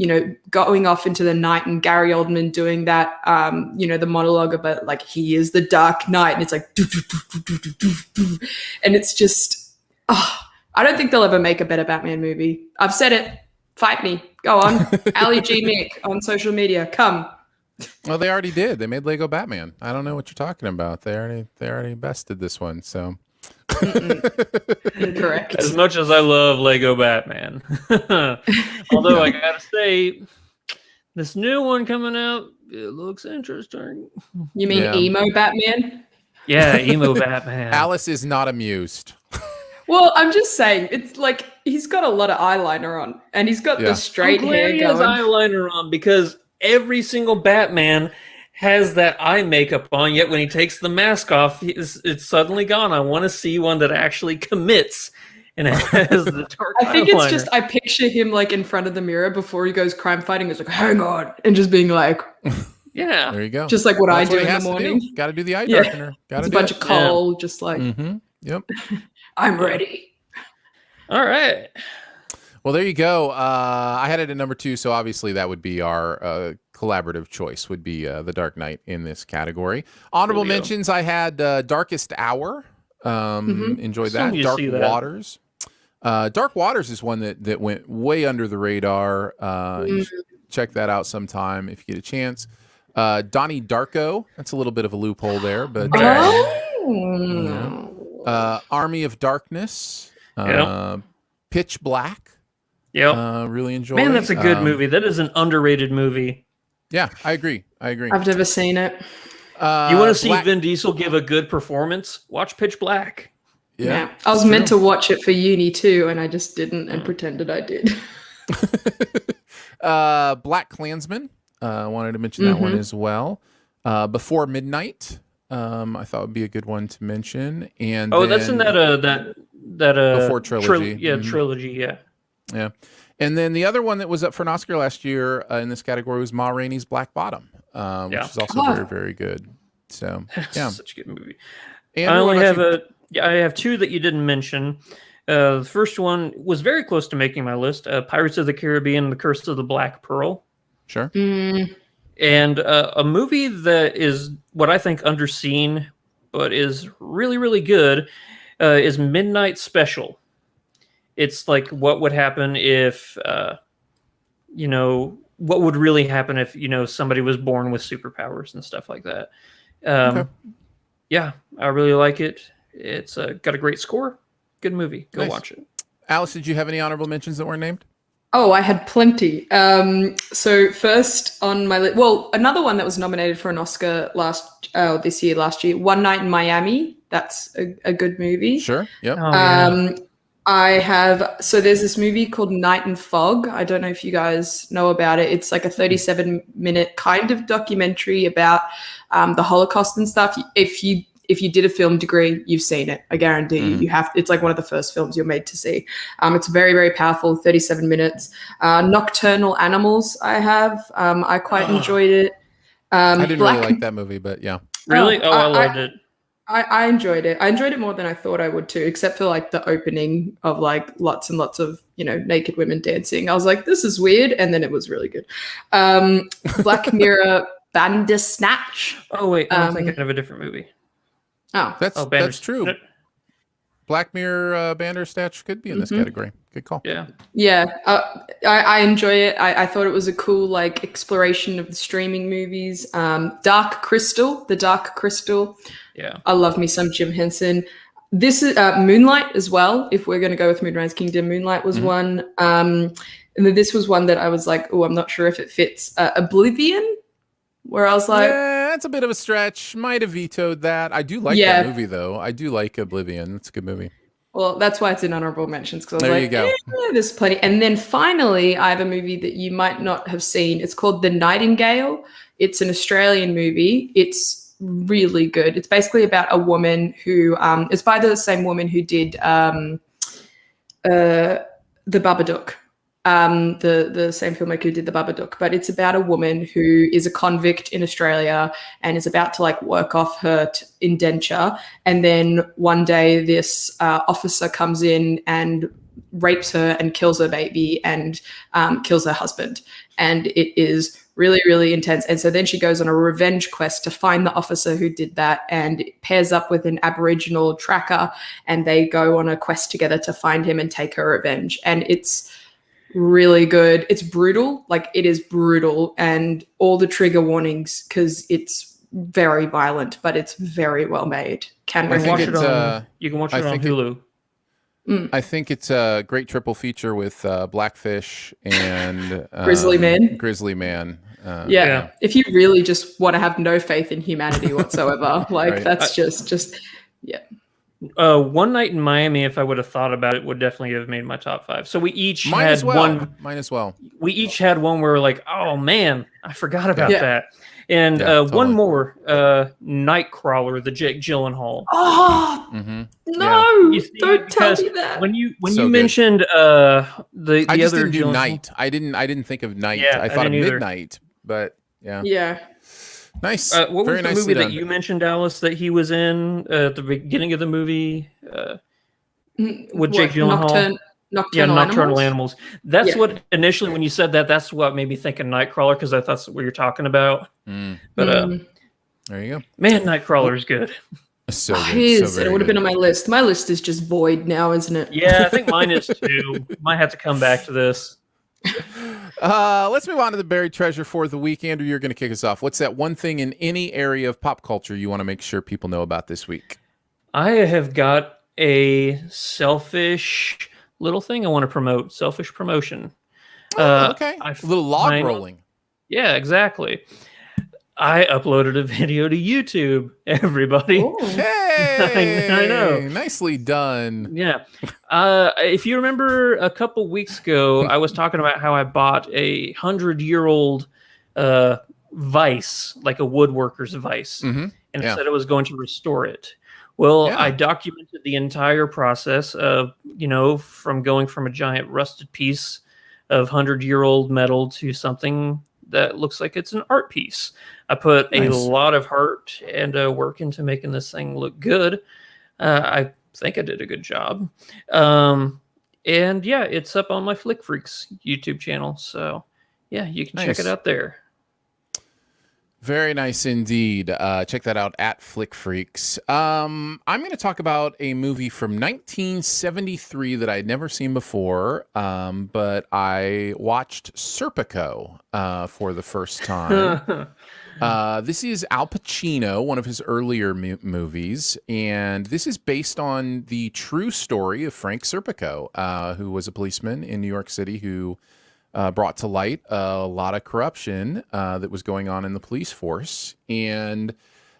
going off into the night and Gary Oldman doing that, the monologue about like, he is the Dark Knight. And it's like, doo, doo, doo, doo, doo, doo, doo. And it's just, I don't think they'll ever make a better Batman movie. I've said it. Fight me. Go on. Ali G. Mick on social media. Come. Well, they already did. They made Lego Batman. I don't know what you're talking about. They already bested this one. So correct. As much as I love Lego Batman, although I gotta say, this new one coming out, it looks interesting. You mean emo Batman? Yeah, emo Batman. Alice is not amused. Well, I'm just saying, it's like he's got a lot of eyeliner on, and he's got the straight hair going. He has eyeliner on because every single Batman has that eye makeup on. Yet when he takes the mask off, it's suddenly gone. I want to see one that actually commits and has the dark. I think it's just I picture him like in front of the mirror before he goes crime fighting. He's like, "Hang on," and just being like, "Yeah, there you go." Just like what I do in the morning. Got to do the eye darkener. Got to do a bunch of coal, just like. Yep. I'm ready. All right. Well, there you go. I had it at number 2, so obviously that would be our collaborative choice, would be The Dark Knight in this category. Honorable mentions, I had Darkest Hour. Enjoyed that. Dark Waters. Dark Waters is one that went way under the radar. You should check that out sometime if you get a chance. Donnie Darko. That's a little bit of a loophole there, but Army of Darkness. Pitch Black. Yep. Really enjoyed. Man, that's a good movie. That is an underrated movie. Yeah, I agree. I've never seen it. You want to see Vin Diesel give a good performance? Watch Pitch Black. Yeah. I was meant to watch it for uni too, and I just didn't and pretended I did. Black Klansman. I wanted to mention that one as well. Before Midnight. I thought would be a good one to mention. And that's in that Before trilogy. Trilogy. Yeah. And then the other one that was up for an Oscar last year in this category was Ma Rainey's Black Bottom, which is also very, very good. So, yeah. Such a good movie. And I only have I have two that you didn't mention. The first one was very close to making my list. Pirates of the Caribbean, The Curse of the Black Pearl. Sure. And a movie that is what I think underseen, but is really, really good, is Midnight Special. It's like what would happen if, what would really happen if, somebody was born with superpowers and stuff like that. Okay. Yeah, I really like it. It's got a great score. Good movie. Go watch it. Alice, did you have any honorable mentions that weren't named? Oh, I had plenty. So first on my list, another one that was nominated for an Oscar last year, One Night in Miami. That's a good movie. Sure. Yep. So there's this movie called Night and Fog. I don't know if you guys know about it. It's like a 37-minute kind of documentary about the Holocaust and stuff. If you did a film degree, you've seen it. I guarantee you have. It's like one of the first films you're made to see. It's very, very powerful. 37 minutes. Nocturnal Animals. I quite enjoyed it. I didn't really like that movie, but yeah. Really? I loved it. I enjoyed it. I enjoyed it more than I thought I would too, except for like the opening of like lots and lots of, naked women dancing. I was like, this is weird. And then it was really good. Black Mirror Bandersnatch. Oh, wait. I'm thinking of a different movie. Oh, that's true. Black Mirror Bandersnatch could be in this category. Good call. Yeah. I enjoy it. I thought it was a cool like exploration of the streaming movies. The Dark Crystal. Yeah. I love me some Jim Henson. This is Moonlight as well. If we're going to go with Moonrise Kingdom, Moonlight was one. And then this was one that I was like, oh, I'm not sure if it fits. Oblivion, where I was like, yeah, that's a bit of a stretch. Might have vetoed that. I do like that movie though. I do like Oblivion. It's a good movie. Well, that's why it's in honorable mentions, because I was there like, you go. There's plenty. And then finally, I have a movie that you might not have seen. It's called The Nightingale. It's an Australian movie. It's really good. It's basically about a woman who it's by the same woman who did The Babadook. The same filmmaker who did The Babadook, but it's about a woman who is a convict in Australia and is about to like work off her indenture, and then one day this officer comes in and rapes her and kills her baby and kills her husband, and it is really, really intense. And so then she goes on a revenge quest to find the officer who did that, and pairs up with an Aboriginal tracker, and they go on a quest together to find him and take her revenge. And it's really good. It's brutal. Like, it is brutal, and all the trigger warnings, because it's very violent, but it's very well made. You can watch it on Hulu. I think it's a great triple feature with Blackfish and Grizzly Man. Yeah. If you really just want to have no faith in humanity whatsoever, like right. That's just yeah. One Night in Miami, if I would have thought about it, would definitely have made my top 5. So we each had one. Mine as well. We each had one where we're like, oh man, I forgot about that. And totally. One more, Nightcrawler, the Jake Gyllenhaal. Oh no! Don't tell me that. When you mentioned the I just other didn't do Night. I didn't think of Night. I thought of Midnight, but yeah. Nice. What was the movie that you mentioned, Alice, that he was in at the beginning of the movie with Jake Gyllenhaal? Nocturnal Animals. That's what initially, when you said that, that's what made me think of Nightcrawler, because I thought that's what you're talking about. But there you go. Man, Nightcrawler is good. So good. It is. It would have been on my list. My list is just void now, isn't it? Yeah, I think mine is too. Might have to come back to this. Let's move on to the buried treasure for the week. Andrew, you're going to kick us off. What's that one thing in any area of pop culture you want to make sure people know about this week? I have got a selfish little thing I want to promote. Selfish promotion. Okay. A little log rolling. Yeah, exactly. I uploaded a video to YouTube, everybody. Ooh. Hey! I know. Nicely done. Yeah. If you remember a couple weeks ago, I was talking about how I bought a 100-year-old vise, like a woodworker's vise, and said I was going to restore it. Well, I documented the entire process of, from going from a giant rusted piece of 100-year-old metal to something that looks like it's an art piece. I put a lot of heart and work into making this thing look good. I think I did a good job. And yeah, it's up on my Flick Freaks YouTube channel. So yeah, you can check it out there. Very nice indeed. Check that out at Flick Freaks. I'm going to talk about a movie from 1973 that I'd never seen before, but I watched Serpico for the first time. This is Al Pacino, one of his earlier movies, and this is based on the true story of Frank Serpico, who was a policeman in New York City who brought to light a lot of corruption that was going on in the police force. And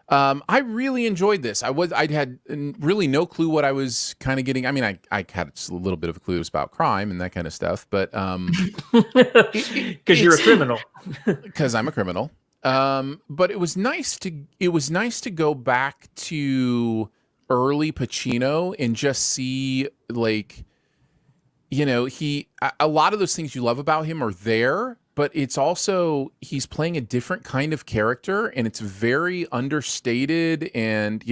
I really enjoyed this. I had really no clue what I was kind of getting. I mean, I had a little bit of a clue about crime and that kind of stuff, but because you're a criminal. Because I'm a criminal. But it was nice to go back to early Pacino and just see, like, a lot of those things you love about him are there, but it's also, he's playing a different kind of character and it's very understated. And,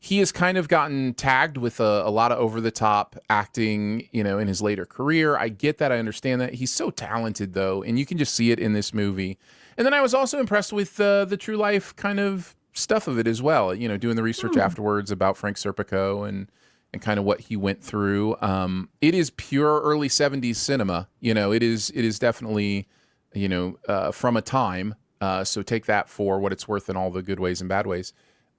he has kind of gotten tagged with a lot of over the top acting, in his later career. I get that. I understand that. He's so talented though. And you can just see it in this movie. And then I was also impressed with the true life kind of stuff of it as well. Doing the research afterwards about Frank Serpico and kind of what he went through. It is pure early 70s cinema. It is definitely, from a time. So take that for what it's worth in all the good ways and bad ways.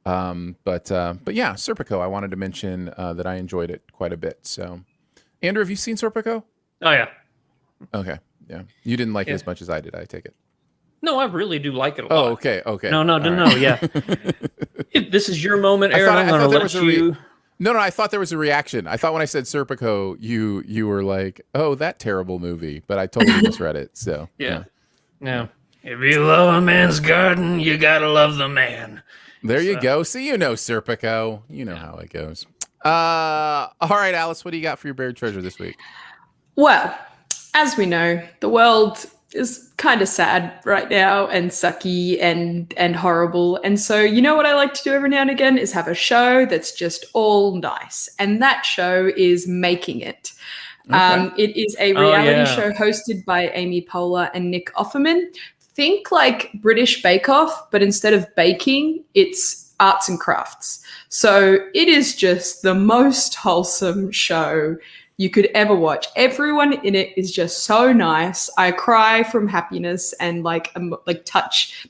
But yeah, Serpico, I wanted to mention that I enjoyed it quite a bit. So, Andrew, have you seen Serpico? Oh, yeah. Okay. Yeah. You didn't like it as much as I did, I take it. No, I really do like it a lot. Oh, okay. No, yeah. This is your moment, Aaron. I'm going to let you... No, I thought there was a reaction. I thought when I said Serpico, you were like, "Oh, that terrible movie," but I totally misread it. So yeah. If you love a man's garden, you gotta love the man. There you go. See, Serpico. You know how it goes. All right, Alice, what do you got for your buried treasure this week? Well, as we know, the world is kind of sad right now and sucky and horrible. And so, what I like to do every now and again is have a show that's just all nice. And that show is Making It. Okay. It is a reality show hosted by Amy Poehler and Nick Offerman. Think like British Bake Off, but instead of baking, it's arts and crafts. So it is just the most wholesome show you could ever watch. Everyone in it is just so nice. I cry from happiness and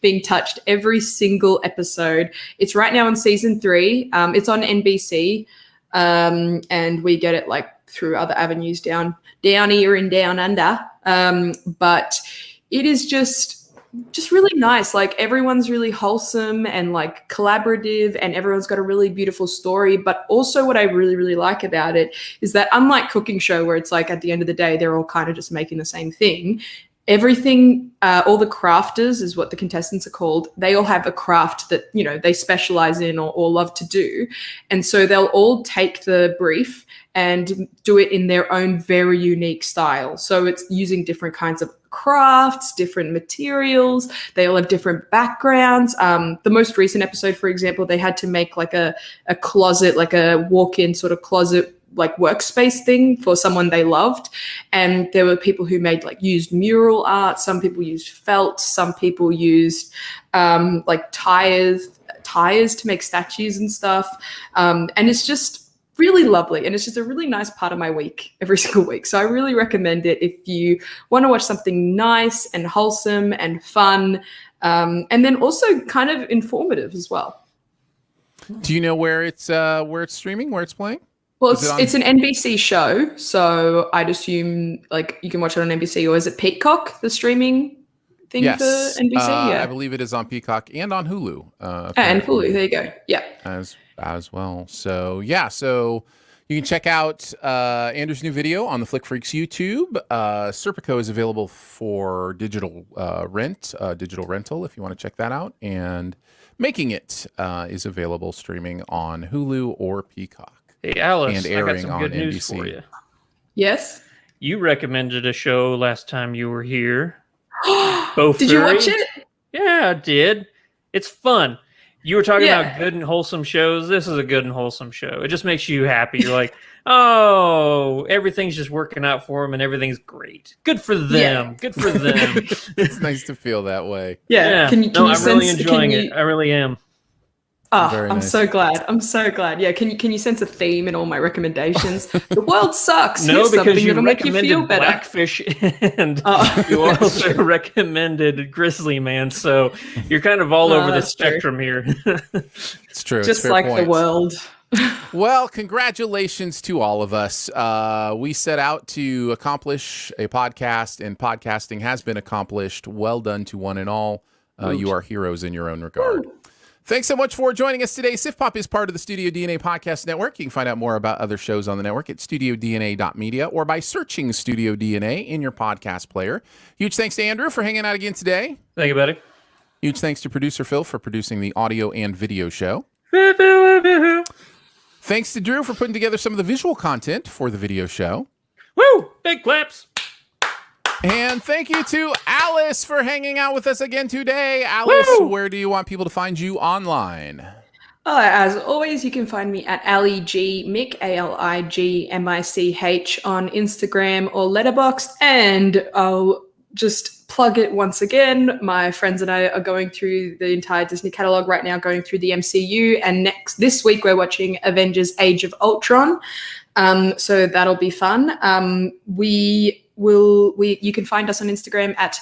being touched every single episode. It's right now on season 3. It's on NBC, and we get it through other avenues down here and down under. But it is just really nice. Everyone's really wholesome and collaborative, and everyone's got a really beautiful story. But also what I really, really like about it is that, unlike cooking show where it's at the end of the day, they're all kind of just making the same thing. Everything, all the crafters is what the contestants are called. They all have a craft that, they specialize in or love to do. And so they'll all take the brief and do it in their own very unique style. So it's using different kinds of crafts, different materials. They all have different backgrounds. The most recent episode, for example, they had to make a closet, a walk-in sort of closet, workspace thing for someone they loved. And there were people who made used mural art. Some people used felt. Some people used tires to make statues and stuff. And it's just really lovely. And it's just a really nice part of my week every single week. So I really recommend it if you want to watch something nice and wholesome and fun, and then also kind of informative as well. Do you know where it's streaming, where it's playing? Well, it's an NBC show, so I'd assume like you can watch it on NBC, or is it Peacock, the streaming thing for NBC? I believe it is on Peacock and on Hulu. And Hulu, there you go. Yeah. As well. So you can check out Andrew's new video on the Flick Freaks YouTube. Serpico is available for digital rental if you want to check that out. And Making It is available streaming on Hulu or Peacock. Hey, Alice, and I got airing some on good news NBC. for you. Yes. You recommended a show last time you were here. Did you watch it? Yeah, I did. It's fun. You were talking about good and wholesome shows. This is a good and wholesome show. It just makes you happy. You're like, oh, everything's just working out for them and everything's great. Good for them. Yeah. Good for them. It's nice to feel that way. Yeah. I'm really enjoying it. I really am. Oh, I'm so glad. I'm so glad. Yeah. Can you sense a theme in all my recommendations? The world sucks. No, Here's because you that'll make you feel better. Blackfish and you also recommended Grizzly Man. So you're kind of all over the spectrum here. It's true. Just like points. the world. Well, congratulations to all of us. We set out to accomplish a podcast, and podcasting has been accomplished. Well done to one and all. You are heroes in your own regard. Ooh. Thanks so much for joining us today. Sif Pop is part of the Studio DNA Podcast Network. You can find out more about other shows on the network at studiodna.media or by searching Studio DNA in your podcast player. Huge thanks to Andrew for hanging out again today. Thank you, buddy. Huge thanks to producer Phil for producing the audio and video show. Thanks to Drew for putting together some of the visual content for the video show. Woo! Big claps. And thank you to Alice for hanging out with us again today. Alice, where do you want people to find you online? As always, you can find me at Ali G Mick, ALIGMICH on Instagram or Letterboxd. And I'll just plug it once again. My friends and I are going through the entire Disney catalog right now, going through the MCU. And this week we're watching Avengers Age of Ultron. So that'll be fun. You can find us on Instagram at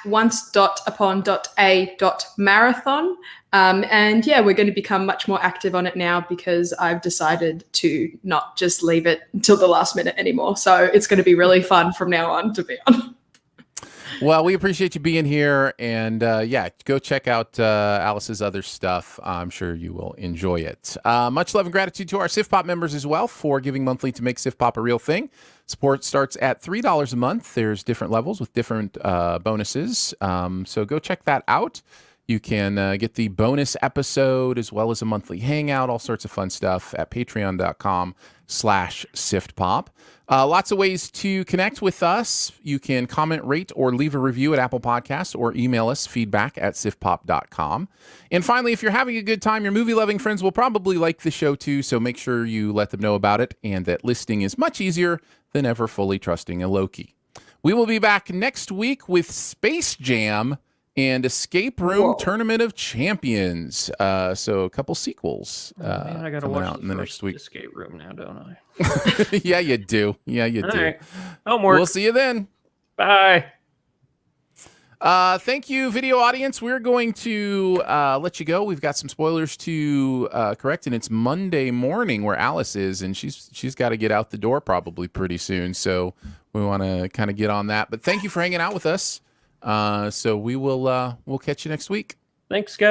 once.upon.a.marathon. And yeah, we're going to become much more active on it now because I've decided to not just leave it until the last minute anymore. So it's going to be really fun from now on to be on. Well, we appreciate you being here, and go check out Alice's other stuff. I'm sure you will enjoy it. Much love and gratitude to our Sif Pop members as well for giving monthly to make Sif Pop a real thing. Support starts at $3 a month. There's different levels with different bonuses, so go check that out. You can get the bonus episode as well as a monthly hangout, all sorts of fun stuff at patreon.com/siftpop. Lots of ways to connect with us. You can comment, rate, or leave a review at Apple Podcasts or email us feedback@siftpop.com. And finally, if you're having a good time, your movie-loving friends will probably like the show too, so make sure you let them know about it and that listing is much easier than ever fully trusting a Loki. We will be back next week with Space Jam and Escape Room Tournament of Champions. So a couple sequels I gotta coming watch out in the next week. Escape Room now, don't I? Yeah, you do. Yeah, you do. Right. Homework. We'll see you then. Bye. Thank you, video audience. We're going to let you go. We've got some spoilers to correct, and it's Monday morning where Alice is, and she's got to get out the door probably pretty soon. So we want to kind of get on that. But thank you for hanging out with us. So we'll catch you next week. Thanks, guys.